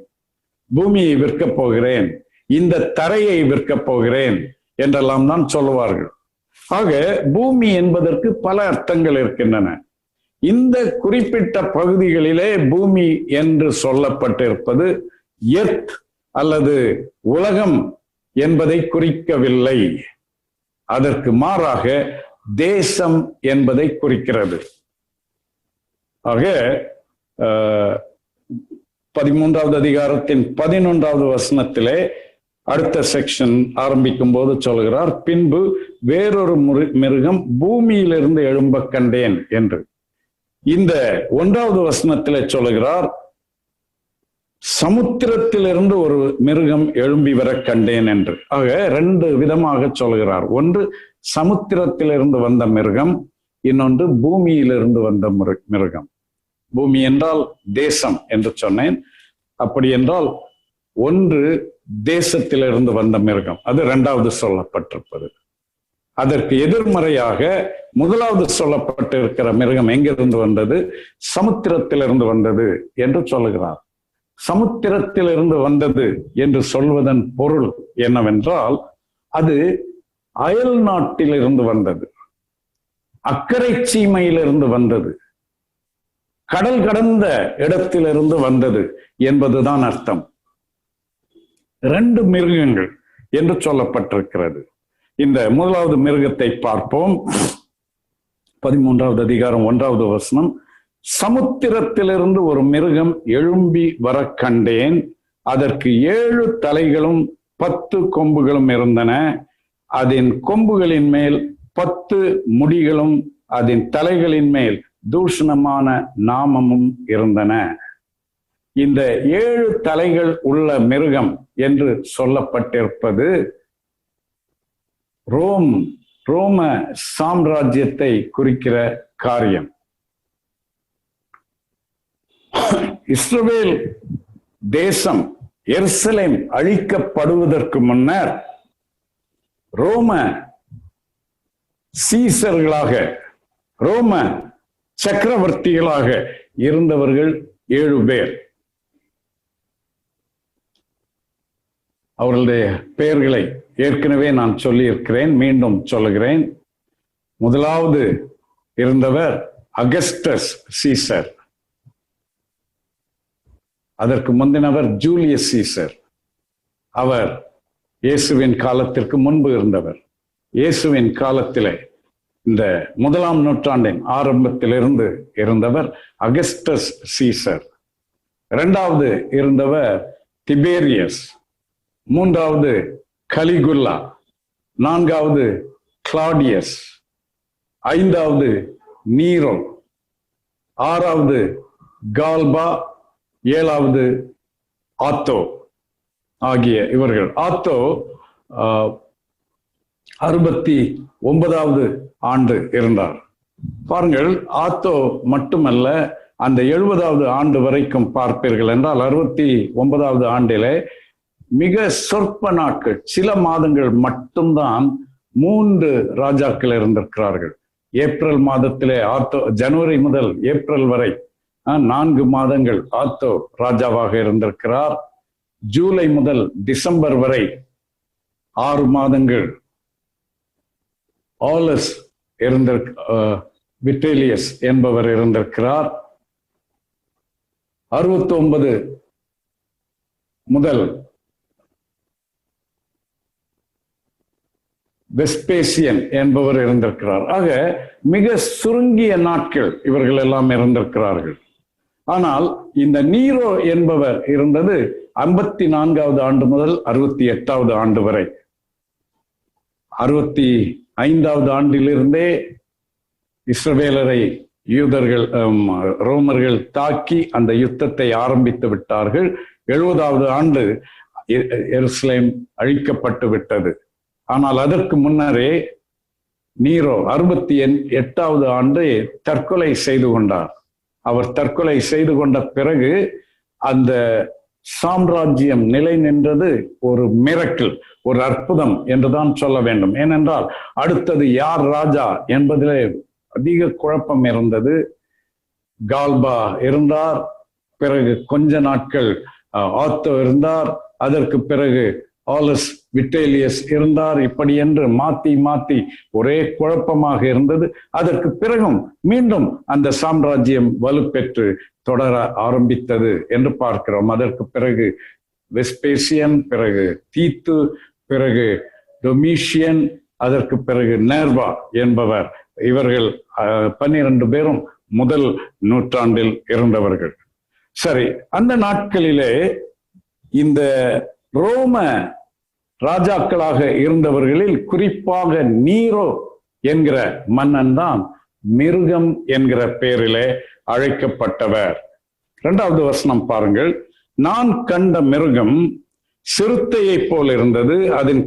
பூமியை விற்கப் போகிறேன், இந்த தரையை விற்கப் போகிறேன் என்றெல்லாம் தான் சொல்லுவார்கள். ஆக பூமி என்பதற்கு பல அர்த்தங்கள் இருக்கின்றன. இந்த குறிப்பிட்ட பகுதிகளிலே பூமி என்று சொல்லப்பட்டிருப்பது எர்த் அல்லது உலகம் என்பதை குறிக்கவில்லை. அதற்கு மாறாக தேசம் என்பதை குறிக்கிறது. ஆக 13வது அதிகாரத்தின் 11வது வசனத்திலே அடுத்த செக்ஷன் ஆரம்பிக்கும் போது சொல்கிறார், பின்பு வேறொரு மிருகம் பூமியிலிருந்து எழும்ப கண்டேன் என்று. இந்த 1வது வசனத்திலே சொல்கிறார், சமுத்திரத்திலிருந்து ஒரு மிருகம் எழும்பி வர கண்டேன் என்று. ஆக 2 விதமாக சொல்கிறார். ஒன்று சமுத்திரத்திலிருந்து வந்த மிருகம், இன்னொன்று பூமியிலிருந்து வந்த மிருகம். பூமி என்றால் தேசம் என்று சொன்னேன். அப்படி என்றால் ஒன்று தேசத்திலிருந்து வந்த மிருகம், அது 2வது சொல்லப்பட்டிருப்பது. அதற்கு எதிர்மறையாக 1வது சொல்லப்பட்டிருக்கிற மிருகம் எங்கிருந்து வந்தது? சமுத்திரத்திலிருந்து வந்தது என்று சொல்லுகிறார். சமுத்திரத்திலிருந்து வந்தது என்று சொல்வதன் பொருள் என்னவென்றால், அது அயல் நாட்டிலிருந்து வந்தது, அக்கறை சீமையிலிருந்து வந்தது, கடல் கடந்த இடத்திலிருந்து வந்தது என்பதுதான் அர்த்தம். 2 மிருகங்கள் என்று சொல்லப்பட்டிருக்கிறது. இந்த 1வது மிருகத்தை பார்ப்போம். 13வது அதிகாரம் 1வது வசனம், சமுத்திரத்திலிருந்து ஒரு மிருகம் எழும்பி வர கண்டேன். அதற்கு 7 தலைகளும் 10 கொம்புகளும் இருந்தன. அதன் கொம்புகளின் மேல் 10 முடிகளும், அதன் தலைகளின் மேல் தூஷணமான நாமமும் இருந்தன. இந்த 7 தலைகள் உள்ள மிருகம் என்று சொல்லப்பட்டிருப்பது ரோம சாம்ராஜ்யத்தை குறிக்கிற காரியம். இஸ்ரவேல் தேசம், எருசலேம் அழிக்கப்படுவதற்கு முன்னர் ரோம சீசர்களாக, ரோம சக்கரவர்த்திகளாக இருந்தவர்கள் 7 பேர். அவர்களுடைய பெயர்களை ஏற்கனவே நான் சொல்லியிருக்கிறேன், மீண்டும் சொல்லுகிறேன். 1வது இருந்தவர் அகஸ்டஸ் சீசர். அதற்கு முந்தினவர் ஜூலியஸ் சீசர். அவர் இயேசுவின் காலத்திற்கு முன்பு இருந்தவர். இயேசுவின் காலத்திலே, இந்த 1ஆம் நூற்றாண்டின் ஆரம்பத்திலிருந்து இருந்தவர் அகஸ்டஸ் சீசர். 2வது இருந்தவர் திபேரியஸ். 3வது கலிகுல்லா. 4வது கிளாடியஸ். 5வது நீரோ. 6வது கால்பா. 7வது ஆத்தோ. ஆகிய இவர்கள். ஆத்தோ 69வது ஆண்டு இருந்தார். பாருங்கள், ஆத்தோ மட்டுமல்ல, அந்த 70வது ஆண்டு வரைக்கும் பார்ப்பீர்கள் என்றால் 69வது ஆண்டிலே மிக சொற்ப நாட்கள், சில மாதங்கள் மட்டும்தான் 3 ராஜாக்கள் இருந்திருக்கிறார்கள். ஏப்ரல் மாதத்திலே ஆத்தோ, ஜனவரி முதல் ஏப்ரல் வரை 4 மாதங்கள் ஆத்தோ ராஜாவாக இருந்திருக்கிறார். ஜூலை முதல் டிசம்பர் வரை 6 மாதங்கள் ஆலஸ் விட்டேலியஸ் என்பவர் இருந்திருக்கிறார். 69 முதல் வெஸ்பேசியன் என்பவர் இருந்திருக்கிறார். ஆக மிக சுருங்கிய நாட்கள் இவர்கள் எல்லாம் இருந்திருக்கிறார்கள். ஆனால் இந்த நீரோ என்பவர் இருந்தது 54வது ஆண்டு முதல் 68வது ஆண்டு வரை. 65வது ஆண்டிலிருந்தே இஸ்ரவேலரை யூதர்கள், ரோமர்கள் தாக்கி அந்த யுத்தத்தை ஆரம்பித்து விட்டார்கள். 70வது ஆண்டு எருசலேம் அழிக்கப்பட்டு விட்டது. ஆனால் அதற்கு முன்னரே நீரோ 68வது ஆண்டு தற்கொலை செய்து கொண்டார். அவர் தற்கொலை செய்து கொண்ட பிறகு அந்த சாம்ராஜ்யம் நிலை நின்றது. ஒரு மிரக்கிள், ஒரு அற்புதம் என்றுதான் சொல்ல வேண்டும். ஏனென்றால் அடுத்தது யார் ராஜா என்பதிலே அதிக குழப்பம் இருந்தது. கால்பா இருந்தார், பிறகு கொஞ்ச நாட்கள் ஆத்தோ இருந்தார், அதற்கு பிறகு ஆலஸ் விட்டேலியஸ் இருந்தார். இப்படி என்று மாத்தி மாத்தி ஒரே குழப்பமாக இருந்தது. அதற்கு பிறகும் மீண்டும் அந்த சாம்ராஜ்யம் வலுப்பெற்று தொடர ஆரம்பித்தது என்று பார்க்கிறோம். அதற்கு பிறகு வெஸ்பேசியன், பிறகு தீத்து, பிறகு டொமிஷியன், அதற்கு பிறகு நேர்வா என்பவர். இவர்கள் 12 பேரும் முதல் நூற்றாண்டில் இருந்தவர்கள். சரி, அந்த நாட்களிலே இந்த ரோம ராஜாக்களாக இருந்தவர்களில் குறிப்பாக நீரோ என்கிற மன்னன் தான் மிருகம் என்கிற பெயரிலே அழைக்கப்பட்டவர். 2வது வசனம் பாருங்கள். நான் கண்ட மிருகம் சிறுத்தையை போல் இருந்தது. அதன்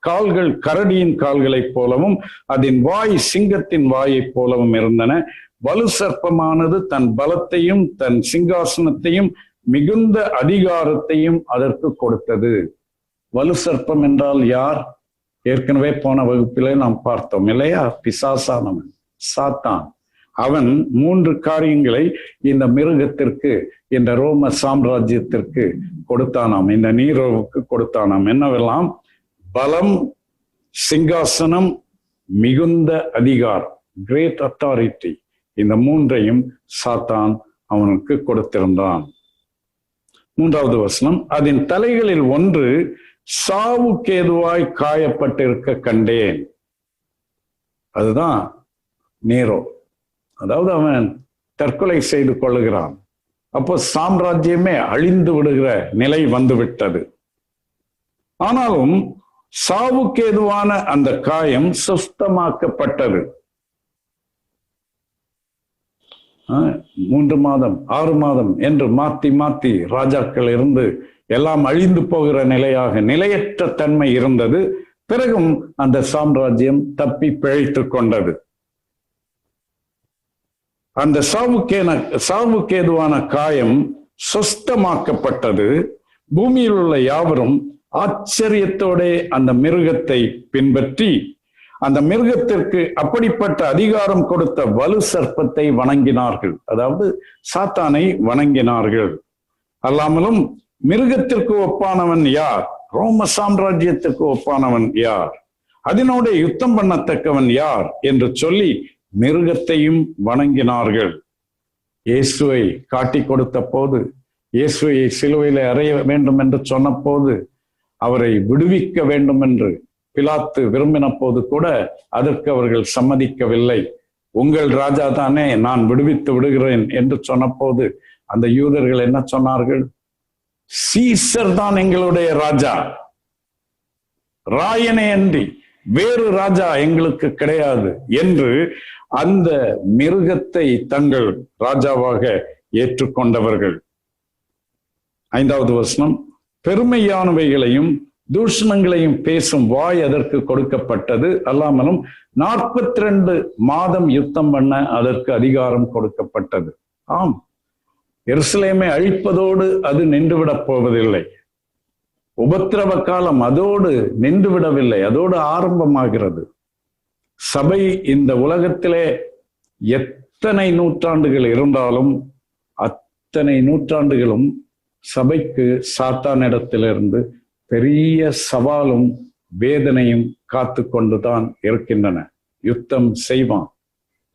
கால்கள் கரடியின் கால்களைப் போலவும் அதன் வாய் சிங்கத்தின் வாயைப் போலவும் இருந்தன. வலு சர்ப்பமானது தன் பலத்தையும் தன் சிங்காசனத்தையும் மிகுந்த அதிகாரத்தையும் அதற்கு கொடுத்தது. வலு சர்ப்பம் என்றால் யார்? ஏற்கனவே போன வகுப்பிலே நாம் பார்த்தோம் இல்லையா? பிசாசானவன், சாத்தான். அவன் 3 காரியங்களை இந்த மிருகத்திற்கு, இந்த ரோம சாம்ராஜ்யத்திற்கு கொடுத்தானாம், இந்த நீரோவுக்கு கொடுத்தானாம். என்னவெல்லாம்? பலம், சிங்காசனம், மிகுந்த அதிகாரம், கிரேட் அத்தாரிட்டி. இந்த 3ஐயும் சாத்தான் அவனுக்கு கொடுத்திருந்தான். 3வது வசனம். அதன் தலைகளில் ஒன்று சாவுக்கேதுவாய் காயப்பட்டிருக்க கண்டேன். அதுதான் நீரோ. அதாவது அவன் தற்கொலை செய்து கொள்ளுகிறான். அப்போ சாம்ராஜ்யமே அழிந்து விடுகிற நிலை வந்துவிட்டது. ஆனாலும் சாவுக்கேதுவான அந்த காயம் சுஸ்தமாக்கப்பட்டது. 3 மாதம் 6 மாதம் என்று மாத்தி மாத்தி ராஜாக்கள் இருந்து எல்லாம் அழிந்து போகிற நிலையாக, நிலையற்ற தன்மை இருந்தது. பிறகும் அந்த சாம்ராஜ்யம் தப்பி பிழைத்து கொண்டது. அந்த சாவுக்கேதுவான காயம் சுஸ்தமாக்கப்பட்டது. பூமியில் உள்ள யாவரும் ஆச்சரியத்தோட அந்த மிருகத்தை பின்பற்றி அந்த மிருகத்திற்கு அப்படிப்பட்ட அதிகாரம் கொடுத்த வலு சர்ப்பத்தை வணங்கினார்கள். அதாவது சாத்தானை வணங்கினார்கள். அல்லாமலும் மிருகத்திற்கு ஒப்பானவன் யார்? ரோம சாம்ராஜ்யத்திற்கு ஒப்பானவன் யார்? அதனோட யுத்தம் பண்ணத்தக்கவன் யார் என்று சொல்லி மிருகத்தையும் வணங்கினார்கள். இயேசுவை காட்டி கொடுத்த போது, இயேசுவை சிலுவையிலே அறைய வேண்டும் என்று சொன்ன போது, அவரை விடுவிக்க வேண்டும் என்று பிலாத்து விரும்பின போது கூட அதற்கு அவர்கள் சம்மதிக்கவில்லை. உங்கள் ராஜா தானே, நான் விடுவித்து விடுகிறேன் என்று சொன்ன போது அந்த யூதர்கள் என்ன சொன்னார்கள்? சீசர் தான் எங்களுடைய ராஜா, ராயனே அன்றி வேறு ராஜா எங்களுக்கு கிடையாது என்று அந்த மிருகத்தை தங்கள் ராஜாவாக ஏற்றுக்கொண்டவர்கள். 5வது வசனம். பெருமையானவைகளையும் தூஷணங்களையும் பேசும் வாய் அதற்கு கொடுக்கப்பட்டது. அல்லாமலும் 42 மாதம் யுத்தம் பண்ண அதற்கு அதிகாரம் கொடுக்கப்பட்டது. ஆம், எருசலேமை அழிப்பதோடு அது நின்றுவிடப் போவதில்லை. உபத்திரவ காலம் அதோடு நின்றுவிடவில்லை, அதோடு ஆரம்பமாகிறது. சபை இந்த உலகத்திலே எத்தனை நூற்றாண்டுகள் இருந்தாலும் அத்தனை நூற்றாண்டுகளும் சபைக்கு சாத்தானிடத்திலிருந்து பெரிய சவாலும் வேதனையும் காத்து கொண்டுதான் இருக்கின்றன. யுத்தம் செய்வான்,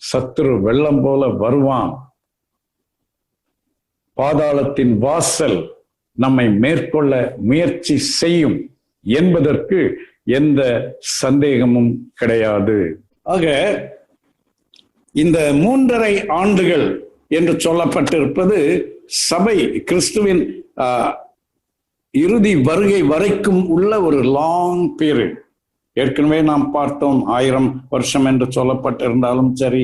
சத்துரு வெள்ளம் போல வருவான், பாதாளத்தின் வாசல் நம்மை மேற்கொள்ள முயற்சி செய்யும் என்பதற்கு எந்த சந்தேகமும் கிடையாது. ஆக இந்த 3.5 ஆண்டுகள் என்று சொல்லப்பட்டிருப்பது சபை கிறிஸ்துவின் இறுதி வருகை வரைக்கும் உள்ள ஒரு லாங் பீரியட். ஏற்கனவே நாம் பார்த்தோம், 1000 வருஷம் என்று சொல்லப்பட்டிருந்தாலும் சரி,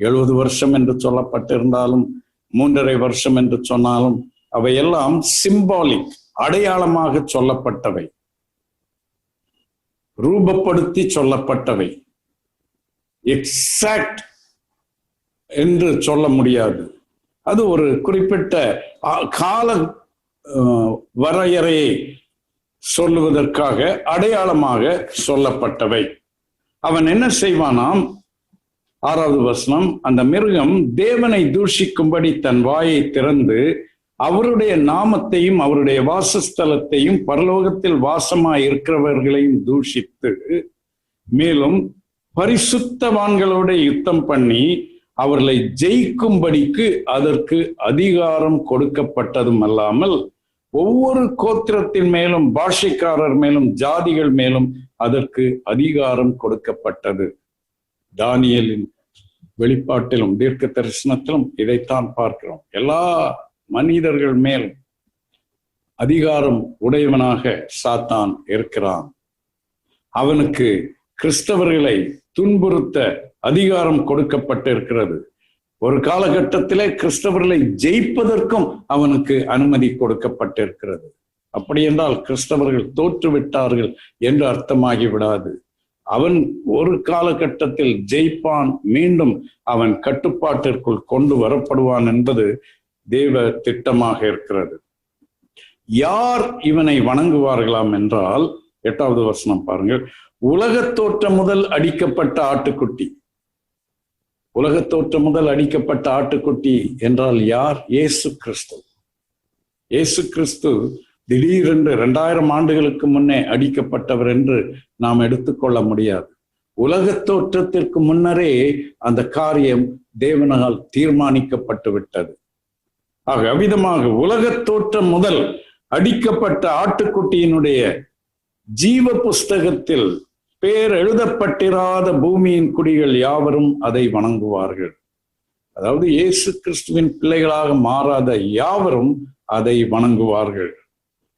70 வருஷம் என்று சொல்லப்பட்டிருந்தாலும், 3.5 வருஷம் என்று சொன்னாலும் அவையெல்லாம் சிம்பாலிக், அடையாளமாக சொல்லப்பட்டவை, ரூபப்படுத்தி சொல்லப்பட்டவை. எக்ஸாக்ட் என்று சொல்ல முடியாது. அது ஒரு குறிப்பிட்ட கால வரையறையை சொல்லுவதற்காக அடையாளமாக சொல்லப்பட்டவை. அவன் என்ன செய்வானாம்? 6வது வசனம், அந்த மிருகம் தேவனை தூஷிக்கும்படி தன் வாயை திறந்து அவருடைய நாமத்தையும் அவருடைய வாசஸ்தலத்தையும் பரலோகத்தில் வாசமாய் இருக்கிறவர்களையும் தூஷித்து, மேலும் பரிசுத்தவான்களோட யுத்தம் பண்ணி அவர்களை ஜெயிக்கும்படிக்கு அதற்கு அதிகாரம் கொடுக்கப்பட்டதும் அல்லாமல் ஒவ்வொரு கோத்திரத்தின் மேலும், பாஷைக்காரர் மேலும், ஜாதிகள் மேலும் அதற்கு அதிகாரம் கொடுக்கப்பட்டது. தானியேலின் வெளிப்பாட்டிலும் தீர்க்க தரிசனத்திலும் இதைத்தான் பார்க்கிறோம். எல்லா மனிதர்கள் மேலும் அதிகாரம் உடையவனாக சாத்தான் இருக்கிறான். அவனுக்கு கிறிஸ்தவர்களை துன்புறுத்த அதிகாரம் கொடுக்கப்பட்டிருக்கிறது. ஒரு காலகட்டத்திலே கிறிஸ்தவர்களை ஜெயிப்பதற்கும் அவனுக்கு அனுமதி கொடுக்கப்பட்டிருக்கிறது. அப்படி என்றால் கிறிஸ்தவர்கள் தோற்றுவிட்டார்கள் என்று அர்த்தமாகி விடாது. அவன் ஒரு காலகட்டத்தில் ஜெயிப்பான், மீண்டும் அவன் கட்டுப்பாட்டிற்குள் கொண்டு வரப்படுவான் என்பது தேவ திட்டமாக இருக்கிறது. யார் இவனை வணங்குவார்களாம் என்றால், 8வது வசனம் பாருங்கள். உலகத் தோற்றம் முதல் அடிக்கப்பட்ட ஆட்டுக்குட்டி. உலகத் தோற்றம் முதல் அடிக்கப்பட்ட ஆட்டுக்குட்டி என்றால் யார்? இயேசு கிறிஸ்து. இயேசு கிறிஸ்து திடீரென்று 2000 ஆண்டுகளுக்கு முன்னே அடிக்கப்பட்டவர் என்று நாம் எடுத்துக்கொள்ள முடியாது. உலகத் தோற்றத்திற்கு முன்னரே அந்த காரியம் தேவனால் தீர்மானிக்கப்பட்டு விட்டது. ஆக அவ்விதமாக உலகத் தோற்றம் முதல் அடிக்கப்பட்ட ஆட்டுக்குட்டியினுடைய ஜீவ புஸ்தகத்தில் பேர் எழுதப்பட்டிராத பூமியின் குடிகள் யாவரும் அதை வணங்குவார்கள். அதாவது இயேசு கிறிஸ்துவின் பிள்ளைகளாக மாறாத யாவரும் அதை வணங்குவார்கள்.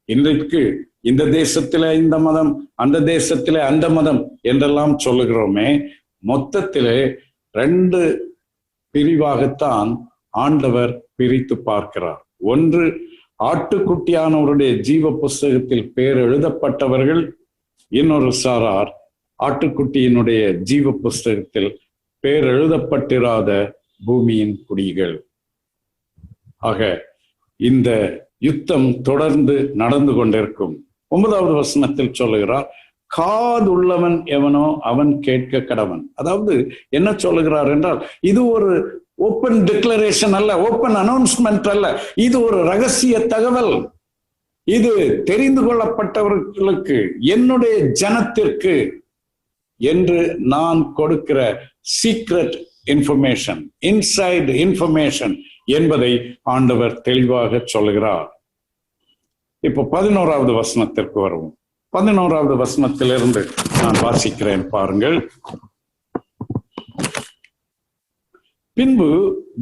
இன்றைக்கு இந்த தேசத்திலே இந்த மதம், அந்த தேசத்திலே அந்த மதம் என்றெல்லாம் சொல்லுகிறோமே, மொத்தத்திலே 2 பிரிவாகத்தான் ஆண்டவர் பிரித்து பார்க்கிறார். ஒன்று, ஆட்டுக்குட்டியானவருடைய ஜீவ புஸ்தகத்தில் பேர் எழுதப்பட்டவர்கள். இன்னொரு சாரார் ஆட்டுக்குட்டியினுடைய ஜீவ புஸ்தகத்தில் பேர் எழுதப்பட்டிராத பூமியின் குடிகள். ஆக இந்த யுத்தம் தொடர்ந்து நடந்து கொண்டிருக்கும். 9வது வசனத்தில் சொல்லுகிறார், காதுள்ளவன் எவனோ அவன் கேட்க கடவன். அதாவது என்ன சொல்லுகிறார் என்றால், இது ஒரு ஓப்பன் டிக்ளரேஷன் அல்ல, ஓப்பன் அனௌன்ஸ்மெண்ட் அல்ல, இது ஒரு ரகசிய தகவல். இது தெரிந்து கொள்ளப்பட்டவர்களுக்கு, என்னுடைய ஜனத்திற்கு என்று நான் கொடுக்கிற சீக்ரெட் இன்ஃபர்மேஷன், இன்சைட் இன்ஃபர்மேஷன் என்பதை ஆண்டவர் தெளிவாக சொல்லுகிறார். இப்போ 11வது வசனத்திற்கு வருவோம். 11வது வசனத்திலிருந்து நான் வாசிக்கிறேன் பாருங்கள். பின்பு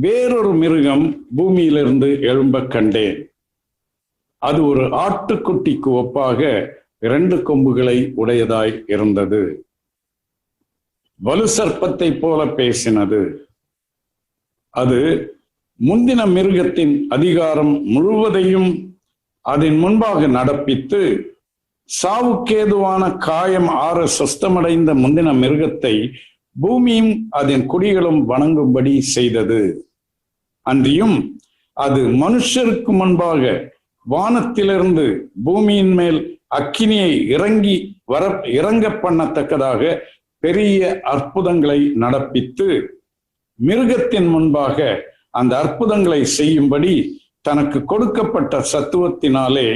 வேறொரு மிருகம் பூமியிலிருந்து எழும்ப கண்டேன். அது ஒரு ஆட்டுக்குட்டிக்கு ஒப்பாக 2 கொம்புகளை உடையதாய் இருந்தது. வலு சர்ப்பத்தை போல பேசினது. அது முந்தின மிருகத்தின் அதிகாரம் முழுவதையும் அதன் முன்பாக நடப்பித்து சாவுக்கேதுவான காயம் ஆற சொஸ்தமடைந்த முந்தின மிருகத்தை பூமியும் அதன் குடிகளும் வணங்கும்படி செய்தது. அன்றியும் அது மனுஷருக்கு முன்பாக வானத்திலிருந்து பூமியின் மேல் அக்கினியை இறங்க பண்ணத்தக்கதாக பெரிய அற்புதங்களை நடப்பித்து மிருகத்தின் முன்பாக அந்த அற்புதங்களை செய்யும்படி தனக்கு கொடுக்கப்பட்ட சத்துவத்தினாலே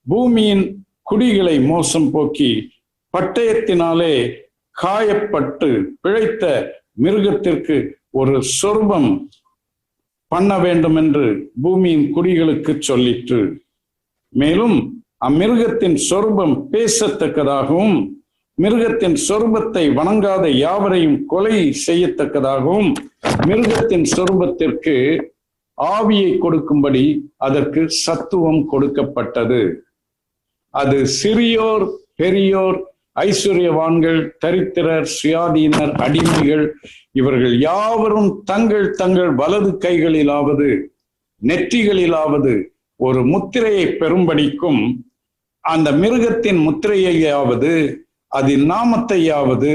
பூமியின் குடிகளை மோசம் போக்கி பட்டயத்தினாலே காயப்பட்டு பிழைத்த மிருகத்திற்கு ஒரு சொர்பம் பண்ண வேண்டும் என்று பூமியின் குடிகளுக்கு சொல்லிற்று. மேலும் அம்மிருகத்தின் சொர்பம் பேசத்தக்கதாகவும் மிருகத்தின் சொர்பத்தை வணங்காத யாவரையும் கொலை செய்யத்தக்கதாகவும் மிருகத்தின் சொர்பத்திற்கு ஆவியை கொடுக்கும்படி அதற்கு சத்துவம் கொடுக்கப்பட்டது. அது சிறியோர் பெரியோர் ஐஸ்வர்யவான்கள் தரித்திரர் சுயாதீனர் அடிமைகள் இவர்கள் யாவரும் தங்கள் தங்கள் வலது கைகளிலாவது நெற்றிகளிலாவது ஒரு முத்திரையை பெறும்படிக்கும் அந்த மிருகத்தின் முத்திரையாவது அதன் நாமத்தையாவது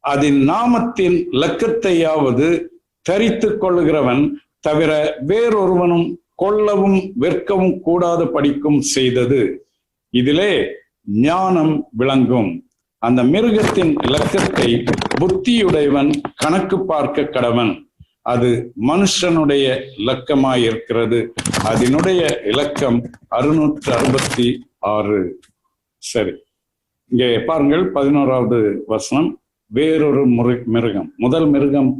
அதன் நாமத்தின் இலக்கத்தையாவது தரித்து கொள்ளுகிறவன் தவிர வேறொருவனும் கொல்லவும் விற்கவும் கூடாத படிக்கும் செய்தது. இதிலே ஞானம் விளங்கும். அந்த மிருகத்தின் இலக்கத்தை புத்தியுடையவன் கணக்கு பார்க்க கடவன். அது மனுஷனுடைய இலக்கமாயிருக்கிறது. அதனுடைய இலக்கம் 666. சரி, இங்கே பாருங்கள் 11வது வசனம். வேறொரு மிருகம். முதல் மிருகம்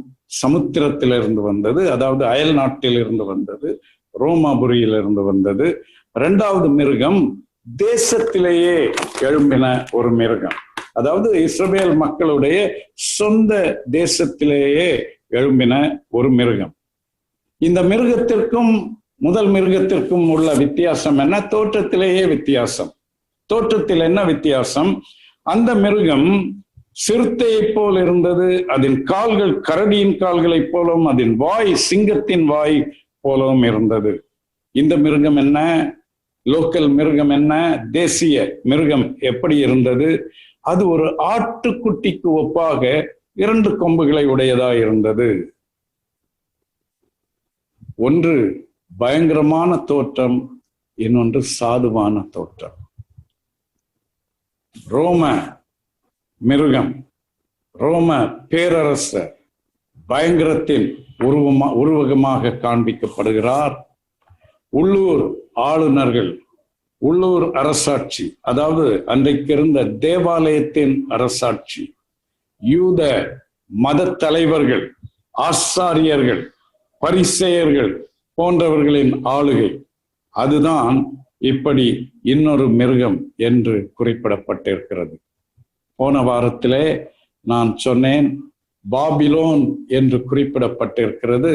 சமுத்திரத்திலிருந்து வந்தது, அதாவது அயல் நாட்டிலிருந்து வந்தது, ரோமாபுரியிலிருந்து வந்தது. இரண்டாவது மிருகம் தேசத்திலேயே எழும்பின ஒரு மிருகம், அதாவது இஸ்ரவேல் மக்களுடைய சொந்த தேசத்திலேயே எழும்பின ஒரு மிருகம். இந்த மிருகத்திற்கும் முதல் மிருகத்திற்கும் உள்ள வித்தியாசம் என்ன? தோற்றத்திலேயே வித்தியாசம். தோற்றத்தில் என்ன வித்தியாசம்? அந்த மிருகம் சிறுத்தையை போல் இருந்தது, அதன் கால்கள் கரடியின் கால்களைப் போலவும் அதன் வாய் சிங்கத்தின் வாய் போலவும் இருந்தது. இந்த மிருகம் என்ன? லோக்கல் மிருகம் என்ன? தேசிய மிருகம் எப்படி இருந்தது? அது ஒரு ஆட்டுக்குட்டிக்கு ஒப்பாக 2 கொம்புகளை உடையதா இருந்தது. ஒன்று பயங்கரமான தோற்றம், இன்னொன்று சாதுவான தோற்றம். ரோம மிருகம், ரோம பேரரசர் பயங்கரத்தின் உருவகமாக காண்பிக்கப்படுகிறார். உள்ளூர் ஆளுநர்கள், உள்ளூர் அரசாட்சி, அதாவது அன்றைக்கு இருந்த தேவாலயத்தின் அரசாட்சி, யூத மத தலைவர்கள், ஆசாரியர்கள், பரிசேயர்கள் போன்றவர்களின் ஆளுகை, அதுதான் இப்படி இன்னொரு மிருகம் என்று குறிப்பிடப்பட்டிருக்கிறது. போன வாரத்திலே நான் சொன்னேன், பாபிலோன் என்று குறிப்பிடப்பட்டிருக்கிறது,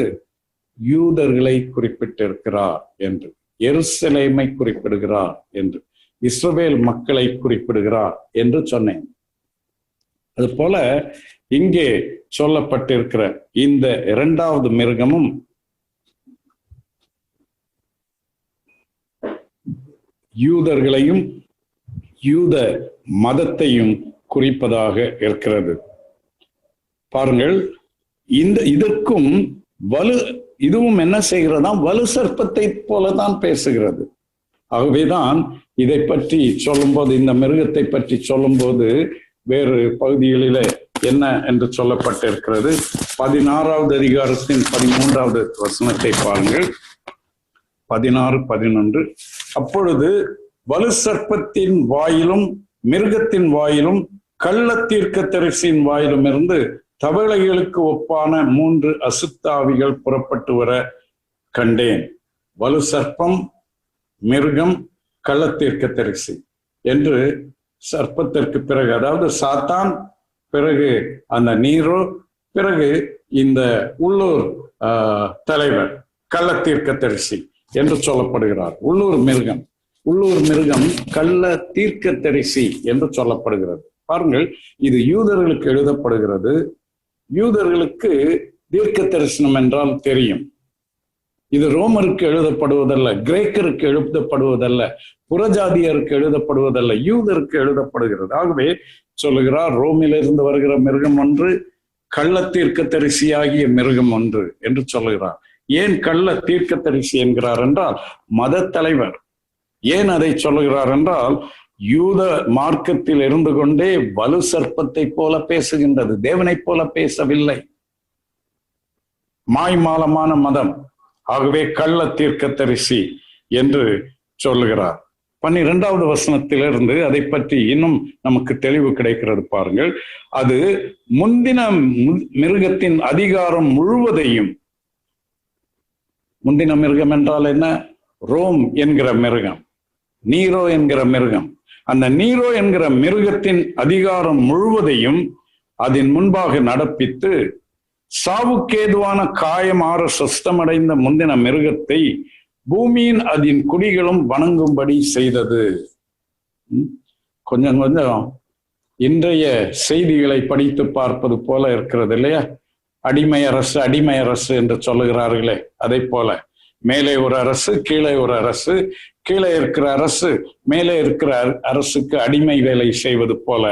யூதர்களை குறிப்பிட்டிருக்கிறார் என்று, எருசலேமை குறிப்பிடுகிறார் என்று, இஸ்ரவேல் மக்களை குறிப்பிடுகிறார் என்று சொன்னேன். அது போல இங்கே சொல்லப்பட்டிருக்கிற இந்த 2வது மிருகமும் யூதர்களையும் யூத மதத்தையும் குறிப்பதாக இருக்கிறது. பாருங்கள், இதற்கும் இதுவும் என்ன செய்கிறதா? வலு சர்ப்பத்தை போலதான் பேசுகிறது. ஆகவேதான் இதை பற்றி சொல்லும்போது, இந்த மிருகத்தை பற்றி சொல்லும்போது வேறு பகுதிகளில என்ன என்று சொல்லப்பட்டிருக்கிறது. 16வது அதிகாரத்தின் 13வது வசனத்தை பாருங்கள். 16-11. அப்பொழுது வலு சர்ப்பத்தின் வாயிலும் மிருகத்தின் வாயிலும் கள்ள தீர்க்கதரிசியின் வாயிலும் இருந்து தவளைகளுக்கு ஒப்பான 3 அசுத்தாவிகள் புறப்பட்டு வர கண்டேன். வலு சர்ப்பம், மிருகம், கள்ள தீர்க்கதரிசி என்று சர்ப்பத்திற்கு பிறகு, அதாவது சாத்தான், பிறகு அந்த நீரோ, பிறகு இந்த உள்ளூர் தலைவர் கள்ள தீர்க்கதரிசி என்று சொல்லப்படுகிறார். உள்ளூர் மிருகம் கள்ள தீர்க்கதரிசி என்று சொல்லப்படுகிறது. பாருங்கள், இது யூதர்களுக்கு எழுதப்படுகிறது. யூதர்களுக்கு தீர்க்க தரிசனம் என்றால் தெரியும். இது ரோமருக்கு எழுதப்படுவதல்ல, கிரேக்கருக்கு எழுதப்படுவதல்ல, புறஜாதியருக்கு எழுதப்படுவதல்ல, யூதருக்கு எழுதப்படுகிறது. ஆகவே சொல்லுகிறார், ரோமிலிருந்து வருகிற மிருகம் ஒன்று, கள்ள தீர்க்கதரிசியாகிய மிருகம் ஒன்று என்று சொல்லுகிறார். ஏன் கள்ள தீர்க்கதரிசி என்கிறார் என்றால் மத தலைவர். ஏன் அதை சொல்லுகிறார் என்றால் யூத மார்க்கத்தில் இருந்து கொண்டே வலு சர்ப்பத்தை போல பேசுகின்றது, தேவனை போல பேசவில்லை. மாய்மாலமான மதம். ஆகவே கள்ள தீர்க்கதரிசி என்று சொல்லுகிறார். 12வது வசனத்திலிருந்து அதை பற்றி இன்னும் நமக்கு தெளிவு கிடைக்கிறது பாருங்கள். அது முந்தின மிருகத்தின் அதிகாரம் முழுவதையும், முந்தின மிருகம் என்றால் என்ன? ரோம் என்கிற மிருகம், நீரோ என்கிற மிருகம். அந்த நீரோ என்கிற மிருகத்தின் அதிகாரம் முழுவதையும் அதன் முன்பாக நடப்பித்து சாவுக்கேதுவான காயமாற சுஸ்தமடைந்த முந்தின மிருகத்தை பூமியின் அதன் குடிகளும் வணங்கும்படி செய்தது. கொஞ்சம் கொஞ்சம் இன்றைய செய்திகளை படித்து பார்ப்பது போல இருக்கிறது இல்லையா? அடிமை அரசு அடிமை அரசு என்று சொல்லுகிறார்களே, அதை போல மேலே ஒரு அரசு, கீழே ஒரு அரசு, கீழே இருக்கிற அரசு மேலே இருக்கிற அரசுக்கு அடிமை வேலை செய்வது போல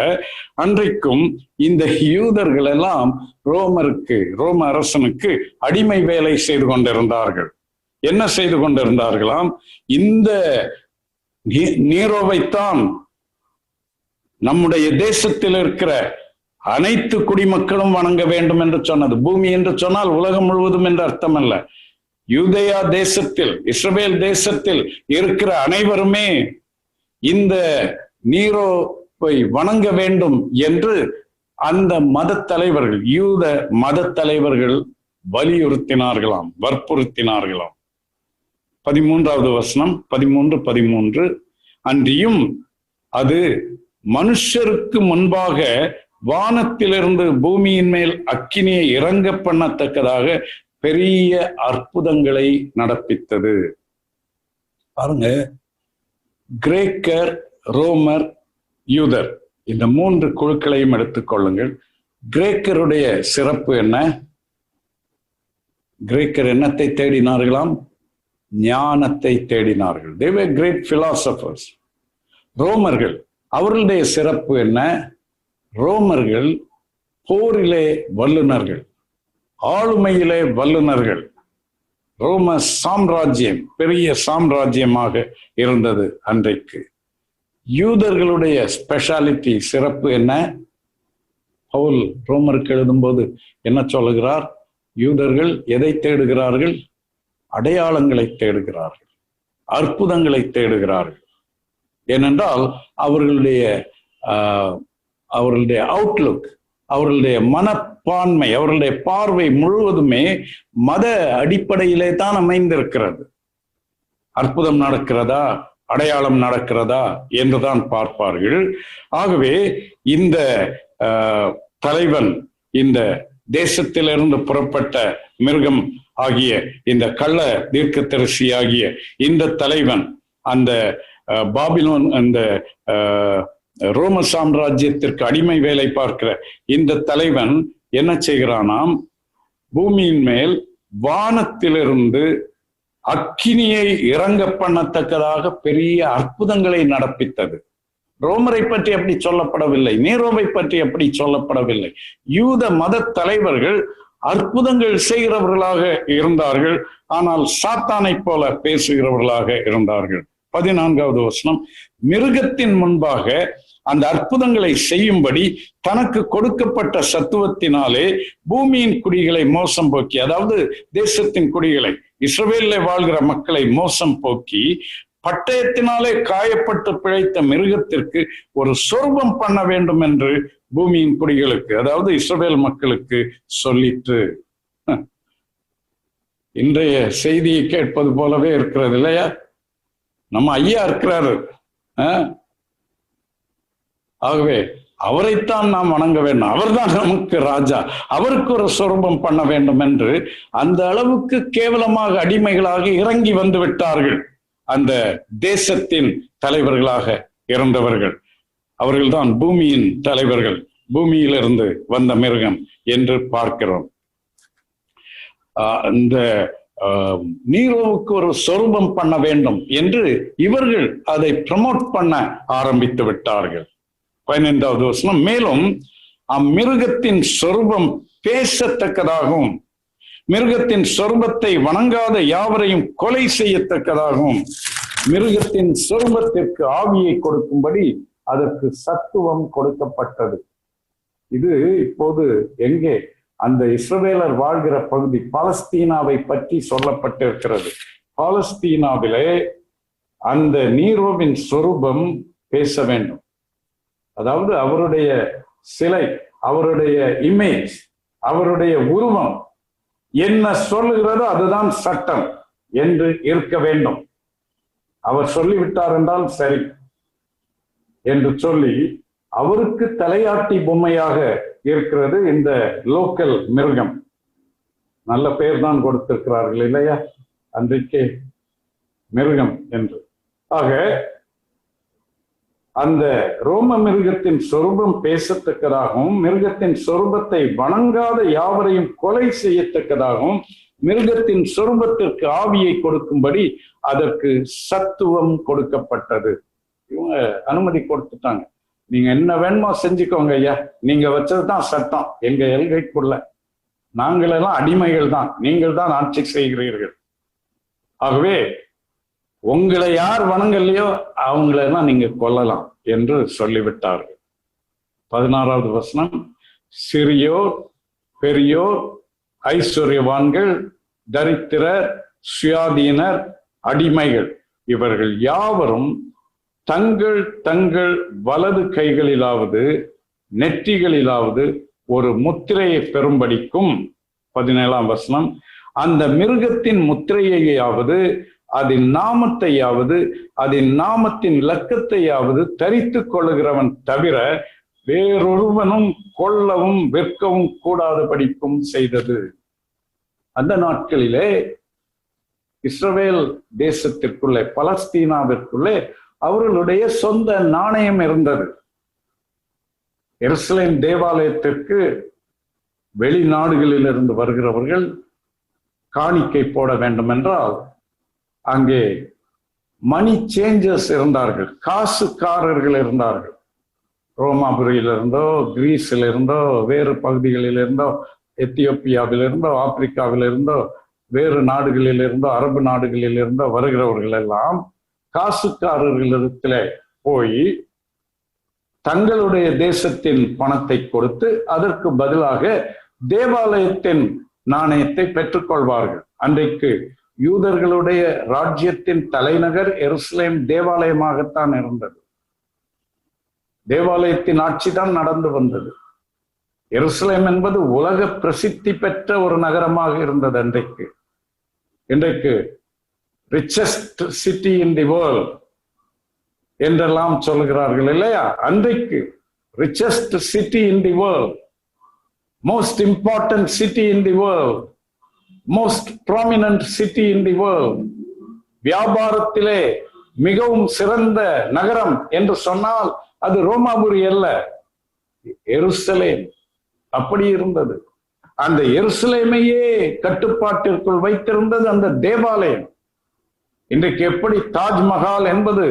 அன்றைக்கும் இந்த யூதர்கள் எல்லாம் ரோம அரசனுக்கு அடிமை வேலை செய்து கொண்டிருந்தார்கள். என்ன செய்து கொண்டிருந்தார்களாம்? இந்த நீரோவைத்தான் நம்முடைய தேசத்தில் இருக்கிற அனைத்து குடிமக்களும் வணங்க வேண்டும் என்று சொன்னது. பூமி என்று சொன்னால் உலகம் முழுவதும் என்று அர்த்தம் அல்ல. யூதேயா தேசத்தில், இஸ்ரவேல் தேசத்தில் இருக்கிற அனைவருமே இந்த நீரோவை வணங்க வேண்டும் என்று அந்த மத தலைவர்கள், யூத மத தலைவர்கள் வலியுறுத்தினார்களாம், வற்புறுத்தினார்களாம். 13வது வசனம் 13 அன்றியும் அது மனுஷருக்கு முன்பாக வானத்திலிருந்து பூமியின் மேல் அக்கினியை இறங்க பண்ணத்தக்கதாக பெரிய அற்புதங்களை நடப்பித்தது. பாருங்க, கிரேக்கர், ரோமர், யூதர், இந்த 3 குழுக்களையும் எடுத்துக்கொள்ளுங்கள். கிரேக்கருடைய சிறப்பு என்ன? கிரேக்கர் என்னத்தை தேடினார்களாம்? ஞானத்தை தேடினார்கள். They were great philosophers. ரோமர்கள், அவர்களுடைய சிறப்பு என்ன? ரோமர்கள் போரிலே வல்லுநர்கள், ஆளுமையிலே வல்லுநர்கள். ரோம சாம்ராஜ்யம் பெரிய சாம்ராஜ்யமாக இருந்தது அன்றைக்கு. யூதர்களுடைய ஸ்பெஷாலிட்டி, சிறப்பு என்ன? பவுல் ரோமருக்கு எழுதும்போது என்ன சொல்லுகிறார்? யூதர்கள் எதை தேடுகிறார்கள்? அடையாளங்களை தேடுகிறார்கள், அற்புதங்களை தேடுகிறார்கள். ஏனென்றால் அவர்களுடைய அவுட்லுக், அவர்களுடைய மனப்பான்மை, அவர்களுடைய பார்வை முழுவதுமே மத அடிப்படையிலே தான் அமைந்திருக்கிறது. அற்புதம் நடக்கிறதா, அடையாளம் நடக்கிறதா என்றுதான் பார்ப்பார்கள். ஆகவே இந்த தலைவன், இந்த தேசத்திலிருந்து புறப்பட்ட மிருகம் ஆகிய இந்த கள்ள தீர்க்கதரிசி ஆகிய இந்த தலைவன், அந்த பாபிலோன், அந்த ரோம சாம்ராஜ்யத்திற்கு அடிமை வேலை பார்க்கிற இந்த தலைவன் என்ன செய்கிறானாம்? பூமியின் மேல் வானத்திலிருந்து அக்கினியை இறங்க பண்ணத்தக்கதாக பெரிய அற்புதங்களை நடப்பித்தது. ரோமரை பற்றி அப்படி சொல்லப்படவில்லை, நீரோவை பற்றி அப்படி சொல்லப்படவில்லை. யூத மத தலைவர்கள் அற்புதங்கள் செய்கிறவர்களாக இருந்தார்கள், ஆனால் சாத்தானை போல பேசுகிறவர்களாக இருந்தார்கள். 14வது வசனம், மிருகத்தின் முன்பாக அந்த அற்புதங்களை செய்யும்படி தனக்கு கொடுக்கப்பட்ட சத்துவத்தினாலே பூமியின் குடிகளை மோசம் போக்கி, அதாவது தேசத்தின் குடிகளை, இஸ்ரவேலிலே வாழ்கிற மக்களை மோசம் போக்கி, பட்டயத்தினாலே காயப்பட்டு பிழைத்த மிருகத்திற்கு ஒரு சொர்பம் பண்ண வேண்டும் என்று பூமியின் குடிகளுக்கு, அதாவது இஸ்ரவேல் மக்களுக்கு சொல்லிட்டு. இன்றைய செய்தியை கேட்பது போலவே இருக்கிறது இல்லையா? நம்ம ஐயா இருக்கிறாரு, ஆகவே அவரைத்தான் நாம் வணங்க வேண்டும், அவர்தான் நமக்கு ராஜா, அவருக்கு ஒரு சொரூபம் பண்ண வேண்டும் என்று அந்த அளவுக்கு கேவலமாக அடிமைகளாக இறங்கி வந்து விட்டார்கள் அந்த தேசத்தின் தலைவர்களாக இருந்தவர்கள். அவர்கள்தான் பூமியின் தலைவர்கள், பூமியிலிருந்து வந்த மிருகம் என்று பார்க்கிறோம். இந்த நீரோவுக்கு ஒரு சொரூபம் பண்ண வேண்டும் என்று இவர்கள் அதை ப்ரமோட் பண்ண ஆரம்பித்து விட்டார்கள். 15வது வசனம், மேலும் அம்மிருகத்தின் சொரூபம் பேசத்தக்கதாகவும் மிருகத்தின் சொரூபத்தை வணங்காத யாவரையும் கொலை செய்யத்தக்கதாகவும் மிருகத்தின் சொரூபத்திற்கு ஆவியை கொடுக்கும்படி அதற்கு சத்துவம் கொடுக்கப்பட்டது. இது இப்போது எங்கே? அந்த இஸ்ரவேலர் வாழ்கிற பகுதி பாலஸ்தீனாவை பற்றி சொல்லப்பட்டிருக்கிறது. பாலஸ்தீனாவிலே அந்த நீரோவின் சொரூபம் பேச வேண்டும். அதாவது அவருடைய சிலை, அவருடைய இமேஜ், அவருடைய உருவம் என்ன சொல்லுகிறதோ அதுதான் சட்டம் என்று இருக்க வேண்டும். அவர் சொல்லிவிட்டார் என்றால் சரி என்று சொல்லி அவருக்கு தலையாட்டி பொம்மையாக இருக்கிறது இந்த லோக்கல் மிருகம். நல்ல பெயர் தான் கொடுத்திருக்கிறார்கள் இல்லையா, அன்றைக்கே மிருகம் என்று. ஆக அந்த ரோம மிருகத்தின் சொரூபம் பேசத்தக்கதாகவும் மிருகத்தின் சொரூபத்தை வணங்காத யாவரையும் கொலை செய்யத்தக்கதாகவும் மிருகத்தின் சொரூபத்திற்கு ஆவியை கொடுக்கும்படி அதற்கு சத்துவம் கொடுக்கப்பட்டது. இவங்க அனுமதி கொடுத்துட்டாங்க. நீங்க என்ன வேணுமோ செஞ்சுக்கோங்க ஐயா, நீங்க வச்சதுதான் சட்டம், எங்க எல்கைக்குள்ள, நாங்களெல்லாம் அடிமைகள் தான், நீங்கள் தான் ஆட்சி செய்கிறீர்கள். ஆகவே உங்களை யார் வணங்கலையோ அவங்களெல்லாம் நீங்க கொல்லலாம் என்று சொல்லிவிட்டார்கள். 16வது வசனம், சிறியோர் பெரியோர் ஐஸ்வர்யவான்கள் தரித்திரர் சுயாதீனர் அடிமைகள் இவர்கள் யாவரும் தங்கள் தங்கள் வலது கைகளிலாவது நெற்றிகளிலாவது ஒரு முத்திரையை பெறும்படிக்கும் 17ஆம் வசனம், அந்த மிருகத்தின் முத்திரையையாவது அதன் நாமத்தையாவது அதன் நாமத்தின் இலக்கத்தையாவது தரித்து கொள்ளுகிறவன் தவிர வேறொருவனும் கொல்லவும் விற்கவும் கூடாதபடிக்கும் செய்தது. அந்த நாட்களிலே இஸ்ரவேல் தேசத்திற்குள்ளே பலஸ்தீனாவிற்குள்ளே அவர்களுடைய சொந்த நாணயம் இருந்தது. எருசலேம் தேவாலயத்திற்கு வெளிநாடுகளிலிருந்து வருகிறவர்கள் காணிக்கை போட வேண்டும் என்றால் அங்கே மணி சேஞ்சர்ஸ் இருந்தார்கள், காசுக்காரர்கள் இருந்தார்கள். ரோமாபுரியிலிருந்தோ கிரீஸிலிருந்தோ வேறு பகுதிகளிலிருந்தோ எத்தியோப்பியாவிலிருந்தோ ஆப்பிரிக்காவிலிருந்தோ வேறு நாடுகளிலிருந்தோ அரபு நாடுகளிலிருந்தோ வருகிறவர்கள் எல்லாம் காசுக்காரர்களிடத்திலே போய் தங்களுடைய தேசத்தின் பணத்தை கொடுத்து அதற்கு பதிலாக தேவாலயத்தின் நாணயத்தை பெற்றுக்கொள்வார்கள். அன்றைக்கு யூதர்களுடைய ராஜ்யத்தின் தலைநகர் எருசலேம் தேவாலயமாகத்தான் இருந்தது. தேவாலயத்தின் ஆட்சி தான் நடந்து வந்தது. எருசலேம் என்பது உலக பிரசித்தி பெற்ற ஒரு நகரமாக இருந்தது அன்றைக்கு. இன்றைக்கு richest city in the world என்றெல்லாம் சொல்லுகிறார்கள் இல்லையா? அன்றைக்கு richest city in the world, most important city in the world, most prominent city in the world, வியாபாரத்திலே மிகவும் சிறந்த நகரம் என்று சொன்னால் அது ரோமாபுரி அல்ல, எருசலேம். அப்படி இருந்தது. அந்த எருசலேமையே கட்டுப்பாட்டிற்குள் வைத்திருந்தது அந்த தேவாலயம். இன்றைக்கு எப்படி தாஜ்மஹால் என்பது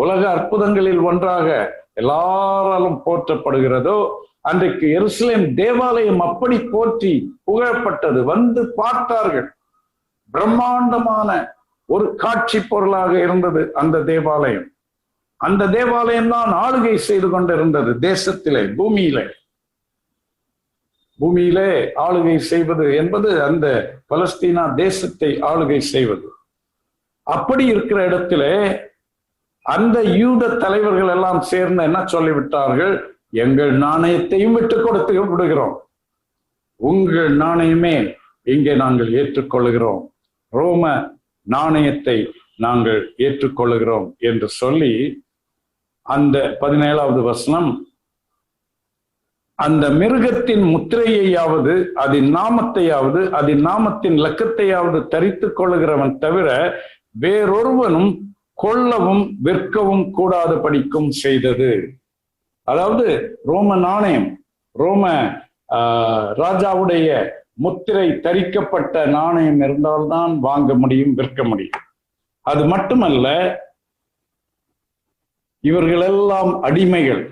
உலக அற்புதங்களில் ஒன்றாக எல்லாராலும் போற்றப்படுகிறதோ, அன்றைக்கு எருசலேம் தேவாலயம் அப்படி போற்றி புகழப்பட்டது. வந்து பார்த்தார்கள். பிரம்மாண்டமான ஒரு காட்சி பொருளாக இருந்தது அந்த தேவாலயம். அந்த தேவாலயம் தான் ஆளுகை செய்து கொண்டிருந்தது தேசத்திலே, பூமியிலே ஆளுகை செய்வது என்பது அந்த பலஸ்தீனா தேசத்தை ஆளுகை செய்வது. அப்படி இருக்கிற இடத்திலே அந்த யூத தலைவர்கள் எல்லாம் சேர்ந்து என்ன சொல்லிவிட்டார்கள்? எங்கள் நாணயத்தையும் விட்டு கொடுத்து விடுகிறோம், உங்கள் நாணயமே இங்கே நாங்கள் ஏற்றுக்கொள்ளுகிறோம், ரோம நாணயத்தை நாங்கள் ஏற்றுக்கொள்ளுகிறோம் என்று சொல்லி அந்த 17வது வசனம், அந்த மிருகத்தின் முத்திரையையாவது அதன் நாமத்தையாவது அதன் நாமத்தின் இலக்கத்தையாவது தரித்து கொள்ளுகிறவன் தவிர வேறொருவனும் கொல்லவும் விற்கவும் கூடாதபடிக்கும் செய்தது. அதாவது ரோம நாணயம், ரோம ராஜாவுடைய முத்திரை தரிக்கப்பட்ட நாணயம் இருந்தால்தான் வாங்க முடியும், விற்க முடியும். அது மட்டுமல்ல, இவர்களெல்லாம் அடிமைகள்.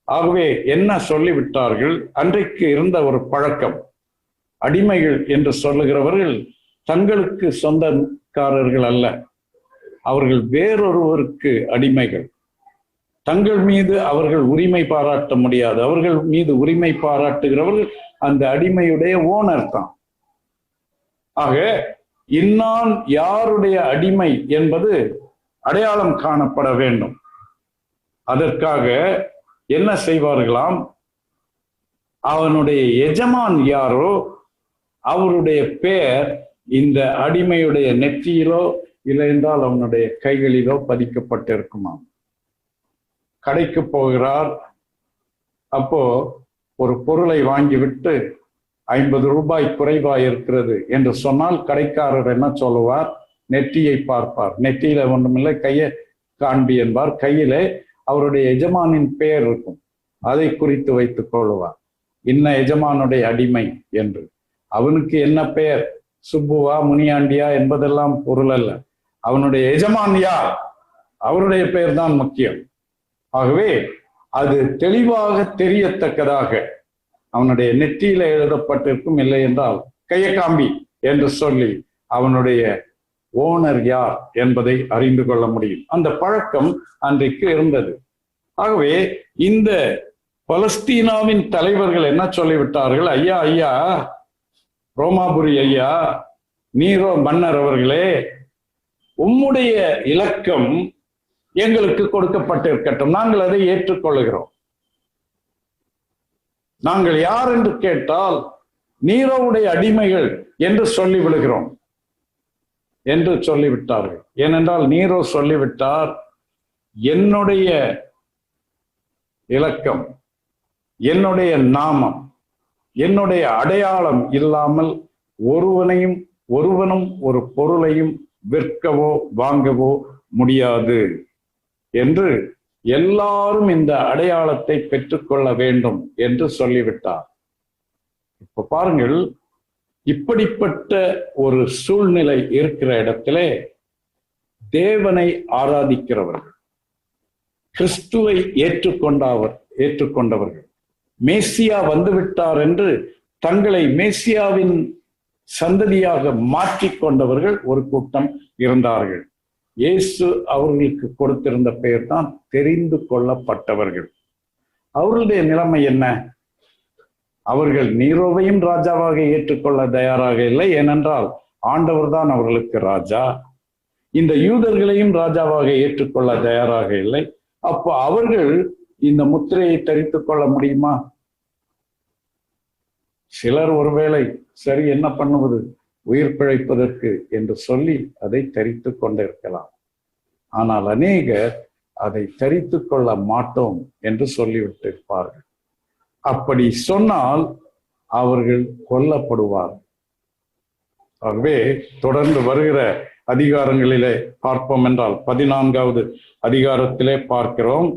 ஆகவே என்ன சொல்லிவிட்டார்கள்? அன்றைக்கு இருந்த ஒரு பழக்கம், அடிமைகள் என்று சொல்லுகிறவர்கள் தங்களுக்கு சொந்தக்காரர்கள் அல்ல, அவர்கள் வேறொருவருக்கு அடிமைகள். தங்கள் மீது அவர்கள் உரிமை பாராட்ட முடியாது. அவர்கள் மீது உரிமை பாராட்டுகிறவர்கள் அந்த அடிமையுடைய ஓனர் தான். ஆக இன்னான் யாருடைய அடிமை என்பது அடையாளம் காணப்பட வேண்டும். அதற்காக என்ன செய்வார்களாம்? அவனுடைய எஜமான் யாரோ அவருடைய பெயர் இந்த அடிமையுடைய நெற்றியிலோ இல்லை என்றால் அவனுடைய கைகளிலோ பதிக்கப்பட்டிருக்குமாம். கடைக்கு போகிறார், அப்போ ஒரு பொருளை வாங்கிவிட்டு 50 ரூபாய் குறைவாய் இருக்கிறது என்று சொன்னால் கடைக்காரர் என்ன சொல்லுவார்? நெற்றியை பார்ப்பார். நெற்றியில ஒன்றுமில்லை, கையை காண்பி என்பார். கையிலே அவருடைய எஜமானின் பெயர் இருக்கும், அதை குறித்து வைத்துக் கொள்வார். இன்ன எஜமானுடைய அடிமை என்று. அவனுக்கு என்ன பெயர், சுப்புவா முனியாண்டியா என்பதெல்லாம் பொருள் அல்ல. அவனுடைய எஜமான் யார், அவருடைய பெயர் தான் முக்கியம். ஆகவே அது தெளிவாக தெரியத்தக்கதாக அவனுடைய நெற்றியில எழுதப்பட்டிருக்கும். இல்லை என்றால் கையை காம்பி என்று சொல்லி அவனுடைய ஓனர் யார் என்பதை அறிந்து கொள்ள முடியும். அந்த பழக்கம் அன்றைக்கு இருந்தது. ஆகவே இந்த பலஸ்தீனாவின் தலைவர்கள் என்ன சொல்லிவிட்டார்கள்? ஐயா ஐயா, ரோமாபுரி ஐயா, நீரோ மன்னர் அவர்களே, உம்முடைய இலக்கம் எங்களுக்கு கொடுக்கப்பட்டிருக்கட்டும், நாங்கள் அதை ஏற்றுக்கொள்கிறோம். நாங்கள் யார் என்று கேட்டால் நீரோவுடைய அடிமைகள் என்று சொல்லிவிடுகிறோம் என்று சொல்லிவிட்டார்கள். ஏனென்றால் நீரோ சொல்லிவிட்டார், என்னுடைய இலக்கம், என்னுடைய நாமம், என்னுடைய அடையாளம் இல்லாமல் ஒருவனும் ஒரு பொருளையும் விற்கவோ வாங்கவோ முடியாது என்று எல்லாரும் இந்த அடையாளத்தை பெற்றுக்கொள்ள வேண்டும் என்று சொல்லிவிட்டார். இப்ப பாருங்கள், இப்படிப்பட்ட ஒரு சூழ்நிலை இருக்கிற இடத்திலே தேவனை ஆராதிக்கிறவர்கள், கிறிஸ்துவை ஏற்றுக்கொண்டவர்கள், மேசியா வந்துவிட்டார் என்று தங்களை மேசியாவின் சந்ததியாக மாற்றிக்கொண்டவர்கள் ஒரு கூட்டம் இருந்தார்கள். இயேசு அவர்களுக்கு கொடுத்திருந்த பெயர் தான் தெரிந்து கொள்ளப்பட்டவர்கள். அவர்களுடைய நிலைமை என்ன? அவர்கள் நீரோவையும் ராஜாவாக ஏற்றுக்கொள்ள தயாராக இல்லை. ஏனென்றால் ஆண்டவர் தான் அவர்களுக்கு ராஜா. இந்த யூதர்களையும் ராஜாவாக ஏற்றுக்கொள்ள தயாராக இல்லை. அப்போ அவர்கள் இந்த முத்திரையை தரித்துக் கொள்ள முடியுமா? சிலர் ஒருவேளை சரி என்ன பண்ணுவது, உயிர் பிழைப்பதற்கு என்று சொல்லி அதை தரித்து கொண்டிருக்கலாம். ஆனால் அநேகர் அதை தரித்து கொள்ள மாட்டோம் என்று சொல்லிவிட்டிருப்பார்கள். அப்படி சொன்னால் அவர்கள் கொல்லப்படுவார்கள். ஆகவே தொடர்ந்து வருகிற அதிகாரங்களிலே பார்ப்போம் என்றால் 14வது அதிகாரத்திலே பார்க்கிறோம்.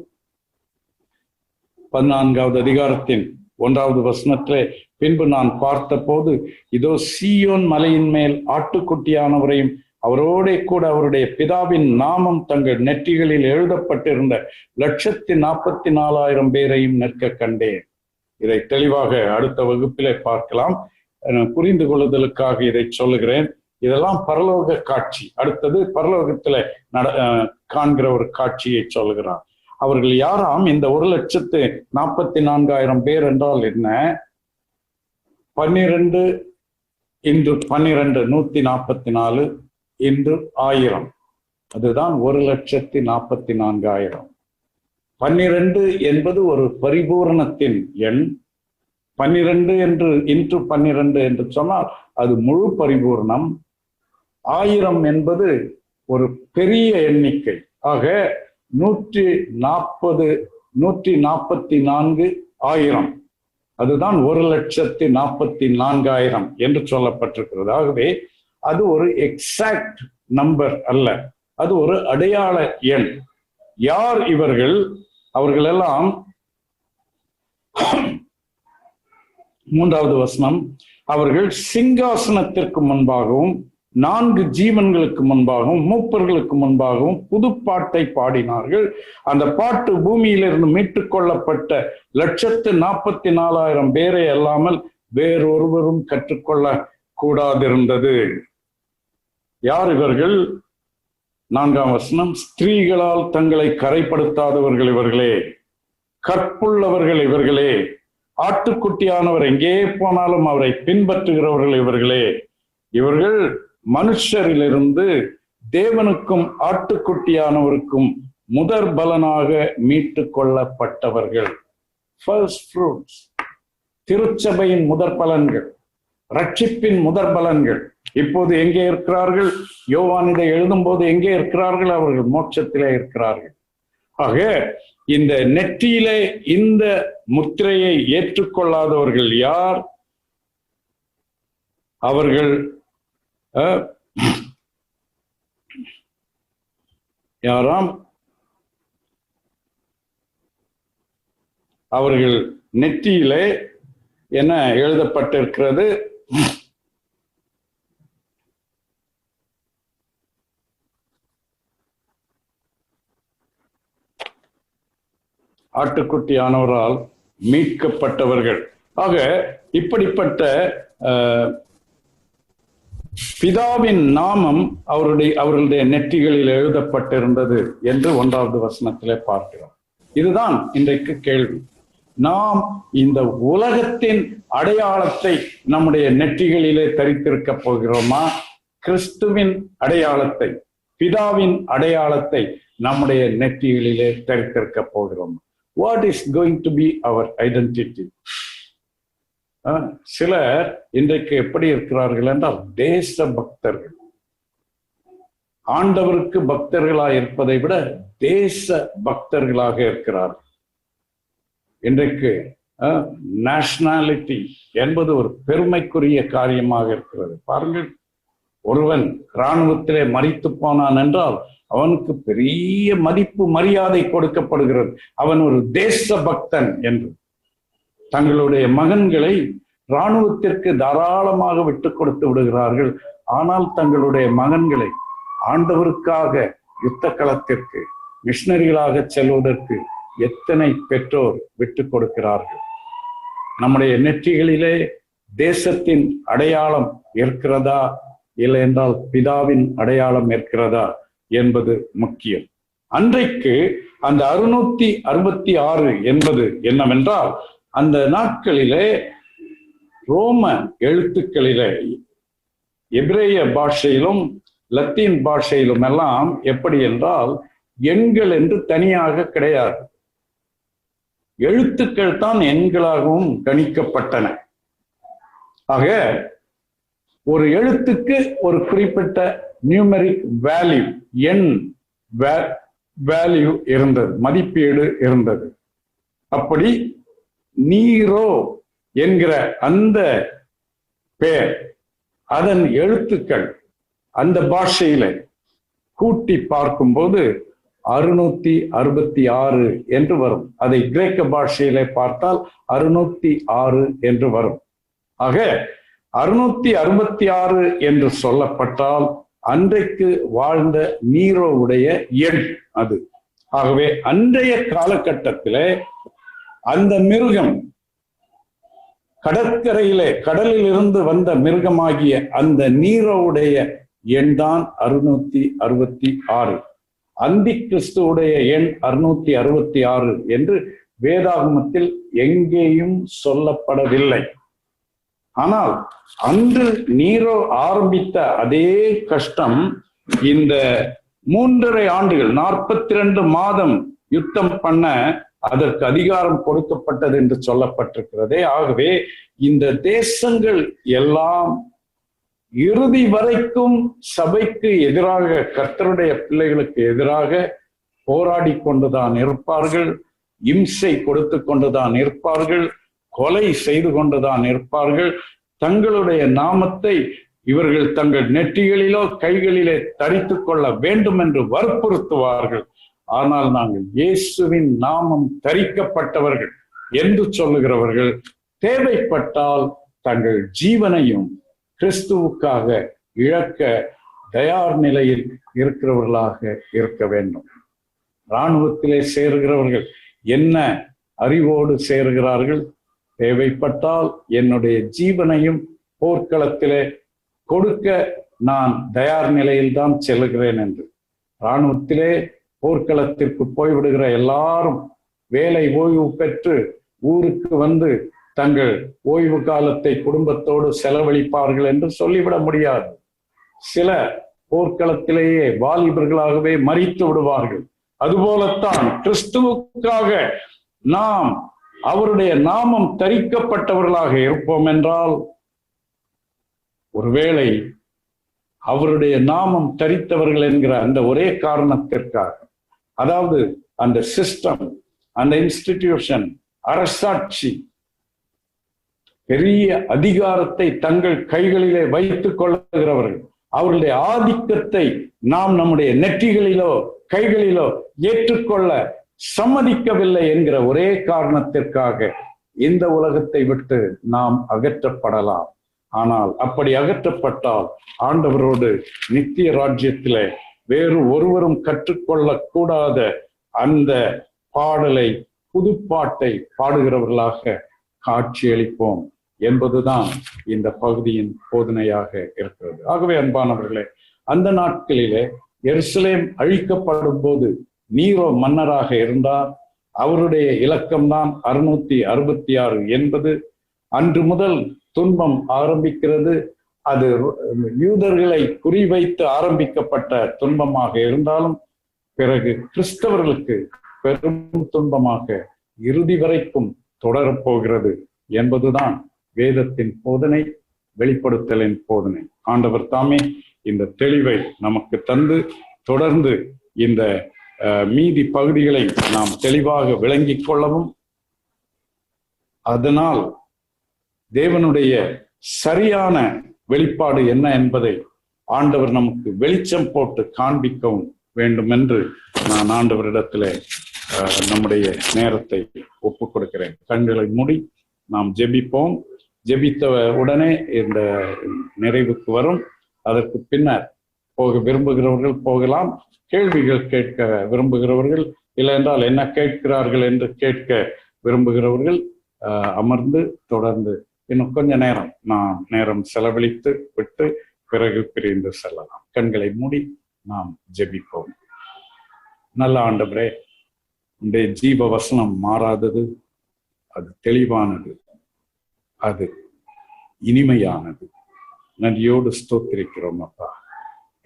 14வது அதிகாரத்தின் 1வது வசனத்திலே, பின்பு நான் பார்த்த போது இதோ சீயோன் மலையின் மேல் ஆட்டுக்குட்டியானவரையும் அவரோட கூட அவருடைய பிதாவின் நாமம் தங்கள் நெற்றிகளில் எழுதப்பட்டிருந்த 144,000 பேரையும் நிற்க கண்டேன். இதை தெளிவாக அடுத்த வகுப்பிலே பார்க்கலாம். புரிந்து கொள்ளுதலுக்காக இதை சொல்லுகிறேன். இதெல்லாம் பரலோக காட்சி. அடுத்தது பரலோகத்துல காண்கிற ஒரு காட்சியை சொல்லுகிறார். அவர்கள் யாராம்? இந்த 1,44,000 பேர் என்றால் என்ன? 12 இன்று 12 144 இன்று 1000, அதுதான் 1,44,000. 12 என்பது ஒரு பரிபூரணத்தின் எண். 12 என்று இன்று 12 என்று சொன்னால் அது முழு பரிபூர்ணம். 1000 என்பது ஒரு பெரிய எண்ணிக்கை. ஆக 144,000 அதுதான் 1,44,000 என்று சொல்லப்பட்டிருக்கிறது. ஆகவே அது ஒரு எக்ஸாக்ட் நம்பர் அல்ல, அது ஒரு அடையாள எண். யார் இவர்கள்? அவர்கள் எல்லாம் 3வது வசனம், அவர்கள் சிங்காசனத்திற்கு முன்பாகவும் 4 ஜீவன்களுக்கு முன்பாகவும் மூப்பர்களுக்கு முன்பாகவும் புதுப்பாட்டை பாடினார்கள். அந்த பாட்டு பூமியிலிருந்து மீட்டுக் கொள்ளப்பட்ட 1,44,000 பேரை அல்லாமல் வேறொருவரும் கற்றுக்கொள்ள கூடாதிருந்தது. யார் இவர்கள்? 4ஆம் வசனம், ஸ்திரீகளால் தங்களை கரைப்படுத்தாதவர்கள் இவர்களே, கற்புள்ளவர்கள் இவர்களே, ஆட்டுக்குட்டியானவர் எங்கே போனாலும் அவரை பின்பற்றுகிறவர்கள் இவர்களே. இவர்கள் மனுஷரிலிருந்து தேவனுக்கும் ஆட்டுக்குட்டியானவருக்கும் முதற் பலனாக மீட்டு கொள்ளப்பட்டவர்கள். ஃபர்ஸ்ட் ஃப்ரூட்ஸ், திருச்சபையின் முதற் பலன்கள், ரட்சிப்பின் முதற் பலன்கள். இப்போது எங்கே இருக்கிறார்கள்? யோவான் இதை எழுதும் போது எங்கே இருக்கிறார்கள்? அவர்கள் மோட்சத்திலே இருக்கிறார்கள். ஆக இந்த நெற்றியிலே இந்த முத்திரையை ஏற்றுக்கொள்ளாதவர்கள் யார்? அவர்கள் யாராம்? அவர்கள் நெற்றியிலே என்ன எழுதப்பட்டிருக்கிறது? ஆட்டுக்குட்டியானவரால் மீட்கப்பட்டவர்கள். ஆக இப்படிப்பட்ட பிதாவின் நாமம் அவர்களுடைய நெற்றிகளில் எழுதப்பட்டிருந்தது என்று 1வது வசனத்திலே பார்க்கிறோம். இதுதான் இன்றைக்கு கேள்வி. நாம் இந்த உலகத்தின் அடையாளத்தை நம்முடைய நெற்றிகளிலே தரித்திருக்க போகிறோமா? கிறிஸ்துவின் அடையாளத்தை, பிதாவின் அடையாளத்தை நம்முடைய நெற்றிகளிலே தரித்திருக்க போகிறோம். What is going to be our identity? சிலர் இன்றைக்கு எப்படி இருக்கிறார்கள் என்றால் தேச பக்தர்கள். ஆண்டவருக்கு பக்தர்களாக இருப்பதை விட தேச பக்தர்களாக இருக்கிறார்கள். இன்றைக்கு நேஷனாலிட்டி என்பது ஒரு பெருமைக்குரிய காரியமாக இருக்கிறது. பாருங்கள், ஒருவன் இராணுவத்திலே மரித்து போனான் என்றால் அவனுக்கு பெரிய மதிப்பு மரியாதை கொடுக்கப்படுகிறது. அவன் ஒரு தேச பக்தன் என்று. தங்களுடைய மகன்களை இராணுவத்திற்கு தாராளமாக விட்டு கொடுத்து விடுகிறார்கள். ஆனால் தங்களுடைய மகன்களை ஆண்டவருக்காக யுத்த களத்திற்கு மிஷனரிகளாக செல்வதற்கு எத்தனை பெற்றோர் விட்டு கொடுக்கிறார்கள்? நம்முடைய நெற்றிகளிலே தேசத்தின் அடையாளம் இருக்கிறதா, இல்லை என்றால் பிதாவின் அடையாளம் இருக்கிறதா என்பது முக்கியம். அன்றைக்கு அந்த 666 என்பது என்னவென்றால், அந்த நாட்களிலே ரோம எழுத்துக்களிலே எபிரேய பாஷையிலும் லத்தீன் பாஷையிலும் எல்லாம் எப்படி என்றால் எண்கள் என்று தனியாக கிடையாது. எழுத்துக்கள் தான் எண்களாகவும் கணிக்கப்பட்டன. ஆக ஒரு எழுத்துக்கு ஒரு குறிப்பிட்ட நியூமெரிக் வேல்யூ, எண் வேல்யூ இருந்தது, மதிப்பீடு இருந்தது. அப்படி நீரோ என்கிற அந்த பெயர், அதன் எழுத்துக்கள் அந்த பாஷையில கூட்டி பார்க்கும்போது 666 என்று வரும். அதை கிரேக்க பாஷையிலே பார்த்தால் 606 என்று வரும். ஆக 666 என்று சொல்லப்பட்டால் அன்றைக்கு வாழ்ந்த நீரோவுடைய எண் அது. ஆகவே அன்றைய காலகட்டத்திலே அந்த மிருகம், கடற்கரையிலே கடலில் இருந்து வந்த மிருகமாகிய அந்த நீரோவுடைய எண் தான் 666. அந்தி கிறிஸ்துவுடைய எண் 666 என்று வேதாகமத்தில் எங்கேயும் சொல்லப்படவில்லை. ஆனால் அன்று நீரோ ஆரம்பித்த அதே கஷ்டம் இந்த 3½ ஆண்டுகள் 42 மாதம் யுத்தம் பண்ண அதற்கு அதிகாரம் கொடுக்கப்பட்டது என்று சொல்லப்பட்டிருக்கிறதே. ஆகவே இந்த தேசங்கள் எல்லாம் இறுதி வரைக்கும் சபைக்கு எதிராக, கர்த்தருடைய பிள்ளைகளுக்கு எதிராக போராடி கொண்டுதான் இருப்பார்கள், இம்சை கொடுத்து கொண்டுதான் இருப்பார்கள், கொலை செய்து கொண்டுதான் இருப்பார்கள். தங்களுடைய நாமத்தை இவர்கள் தங்கள் நெற்றிகளிலோ கைகளிலே தரித்து கொள்ள வேண்டும் என்று வற்புறுத்துவார்கள். ஆனால் நாங்கள் இயேசுவின் நாமம் தரிக்கப்பட்டவர்கள் என்று சொல்லுகிறவர்கள் தேவைப்பட்டால் தங்கள் ஜீவனையும் கிறிஸ்துவுக்காக இழக்க தயார் நிலையில் இருக்கிறவர்களாக இருக்க வேண்டும். இராணுவத்திலே சேருகிறவர்கள் என்ன அறிவோடு சேருகிறார்கள்? தேவைப்பட்டால் என்னுடைய ஜீவனையும் போர்க்களத்திலே கொடுக்க நான் தயார் நிலையில் தான் செல்லுகிறேன் என்று. இராணுவத்திலே போர்க்களத்திற்கு போய்விடுகிற எல்லாரும் வேலை ஓய்வு பெற்று ஊருக்கு வந்து தங்கள் ஓய்வு காலத்தை குடும்பத்தோடு செலவழிப்பார்கள் என்று சொல்லிவிட முடியாது. சில போர்க்களத்திலேயே வாலிபர்களாகவே மரித்து விடுவார்கள். அதுபோலத்தான் கிறிஸ்துவுக்காக நாம் அவருடைய நாமம் தரிக்கப்பட்டவர்களாக இருப்போம் என்றால், ஒருவேளை அவருடைய நாமம் தரித்தவர்கள் என்கிற அந்த ஒரே காரணத்திற்காக, அதாவது அந்த சிஸ்டம், அந்த இன்ஸ்டிடியூஷன், அரசாட்சி பெரிய அதிகாரத்தை தங்கள் கைகளிலே வைத்துக் கொள்ளுகிறவர்கள், அவர்களுடைய ஆதிக்கத்தை நாம் நம்முடைய நெற்றிகளிலோ கைகளிலோ ஏற்றுக்கொள்ள சம்மதிக்கவில்லை என்கிற ஒரே காரணத்திற்காக இந்த உலகத்தை விட்டு நாம் அகற்றப்படலாம். ஆனால் அப்படி அகற்றப்பட்டால் ஆண்டவரோடு நித்திய ராஜ்யத்திலே வேறு ஒருவரும் கற்றுக்கொள்ளக்கூடாத அந்த பாடலை, புதுப்பாட்டை பாடுகிறவர்களாக காட்சியளிப்போம் என்பதுதான் இந்த பகுதியின் போதனையாக இருக்கிறது. ஆகவே அன்பானவர்களே, அந்த நாட்களிலே எருசலேம் அழிக்கப்படும் போது நீரோ மன்னராக இருந்தார். அவருடைய இலக்கம்தான் 666 என்பது. அன்று முதல் துன்பம் ஆரம்பிக்கிறது. அது யூதர்களை குறிவைத்து ஆரம்பிக்கப்பட்ட துன்பமாக இருந்தாலும் பிறகு கிறிஸ்தவர்களுக்கு பெரும் துன்பமாக இறுதி வரைக்கும் தொடரப்போகிறது என்பதுதான் வேதத்தின் போதனை, வெளிப்படுத்தலின் போதனை. ஆண்டவர் தாமே இந்த தெளிவை நமக்கு தந்து தொடர்ந்து இந்த மீதி பகுதிகளை நாம் தெளிவாக விளங்கிக் கொள்ளவும், அதனால் தேவனுடைய சரியான வெளிப்பாடு என்ன என்பதை ஆண்டவர் நமக்கு வெளிச்சம் போட்டு காண்பிக்கவும் வேண்டும் என்று நான் ஆண்டவரிடத்திலே நம்முடைய நேரத்தை ஒப்புக் கொடுக்கிறேன். கண்களை மூடி நாம் ஜெபிப்போம். ஜெபித்த உடனே இந்த நிறைவுக்கு வரும். அதற்கு பின்னர் போக விரும்புகிறவர்கள் போகலாம். கேள்விகள் கேட்க விரும்புகிறவர்கள், இல்லை என்றால் என்ன கேட்கிறார்கள் என்று கேட்க விரும்புகிறவர்கள் அமர்ந்து தொடர்ந்து இன்னும் கொஞ்ச நேரம் நாம் நேரம் செலவழித்து விட்டு பிறகு பிரிந்து செல்லலாம். கண்களை மூடி நாம் ஜெபிப்போம். நல்ல ஆண்டவரே, உடைய ஜீவ வசனம் மாறாதது, அது தெளிவானது, அது இனிமையானது. நன்றியோடு ஸ்தோத்திரிக்கிறோம் அப்பா.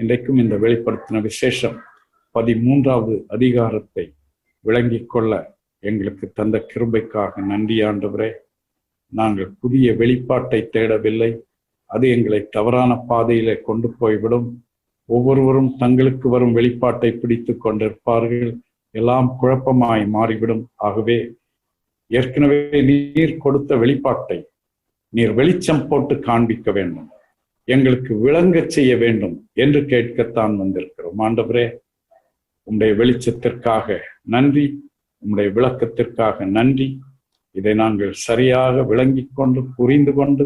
இன்றைக்கும் இந்த வெளிப்படுத்தின விசேஷம் 13வது அதிகாரத்தை விளங்கிக் கொள்ள எங்களுக்கு தந்த கிருபைக்காக நன்றி ஆண்டவரே. நாங்கள் புதிய வெளிப்பாட்டை தேடவில்லை, அது எங்களை தவறான பாதையிலே கொண்டு போய்விடும். ஒவ்வொருவரும் தங்களுக்கு வரும் வெளிப்பாட்டை பிடித்து கொண்டிருப்பார்கள், எல்லாம் குழப்பமாய் மாறிவிடும். ஆகவே ஏற்கனவே நீர் கொடுத்த வெளிப்பாட்டை நீர் வெளிச்சம் போட்டு காண்பிக்க வேண்டும், எங்களுக்கு விளங்க செய்ய வேண்டும் என்று கேட்கத்தான் வந்திருக்கிறோம். ஆண்டவரே, உம்முடைய வெளிச்சத்திற்காக நன்றி, உம்முடைய விளக்கத்திற்காக நன்றி. இதை நாங்கள் சரியாக விளங்கிக் கொண்டு புரிந்து கொண்டு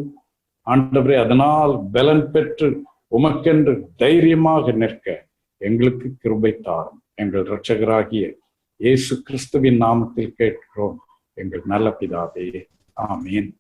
ஆண்டவரே, அதனால் பலன் பெற்று உமக்கென்று தைரியமாக நிற்க எங்களுக்கு கிருபை தாரும். எங்கள் இரட்சகராகிய இயேசு கிறிஸ்துவின் நாமத்தில் கேட்கிறோம் எங்கள் நல்ல பிதாவே, ஆமீன்.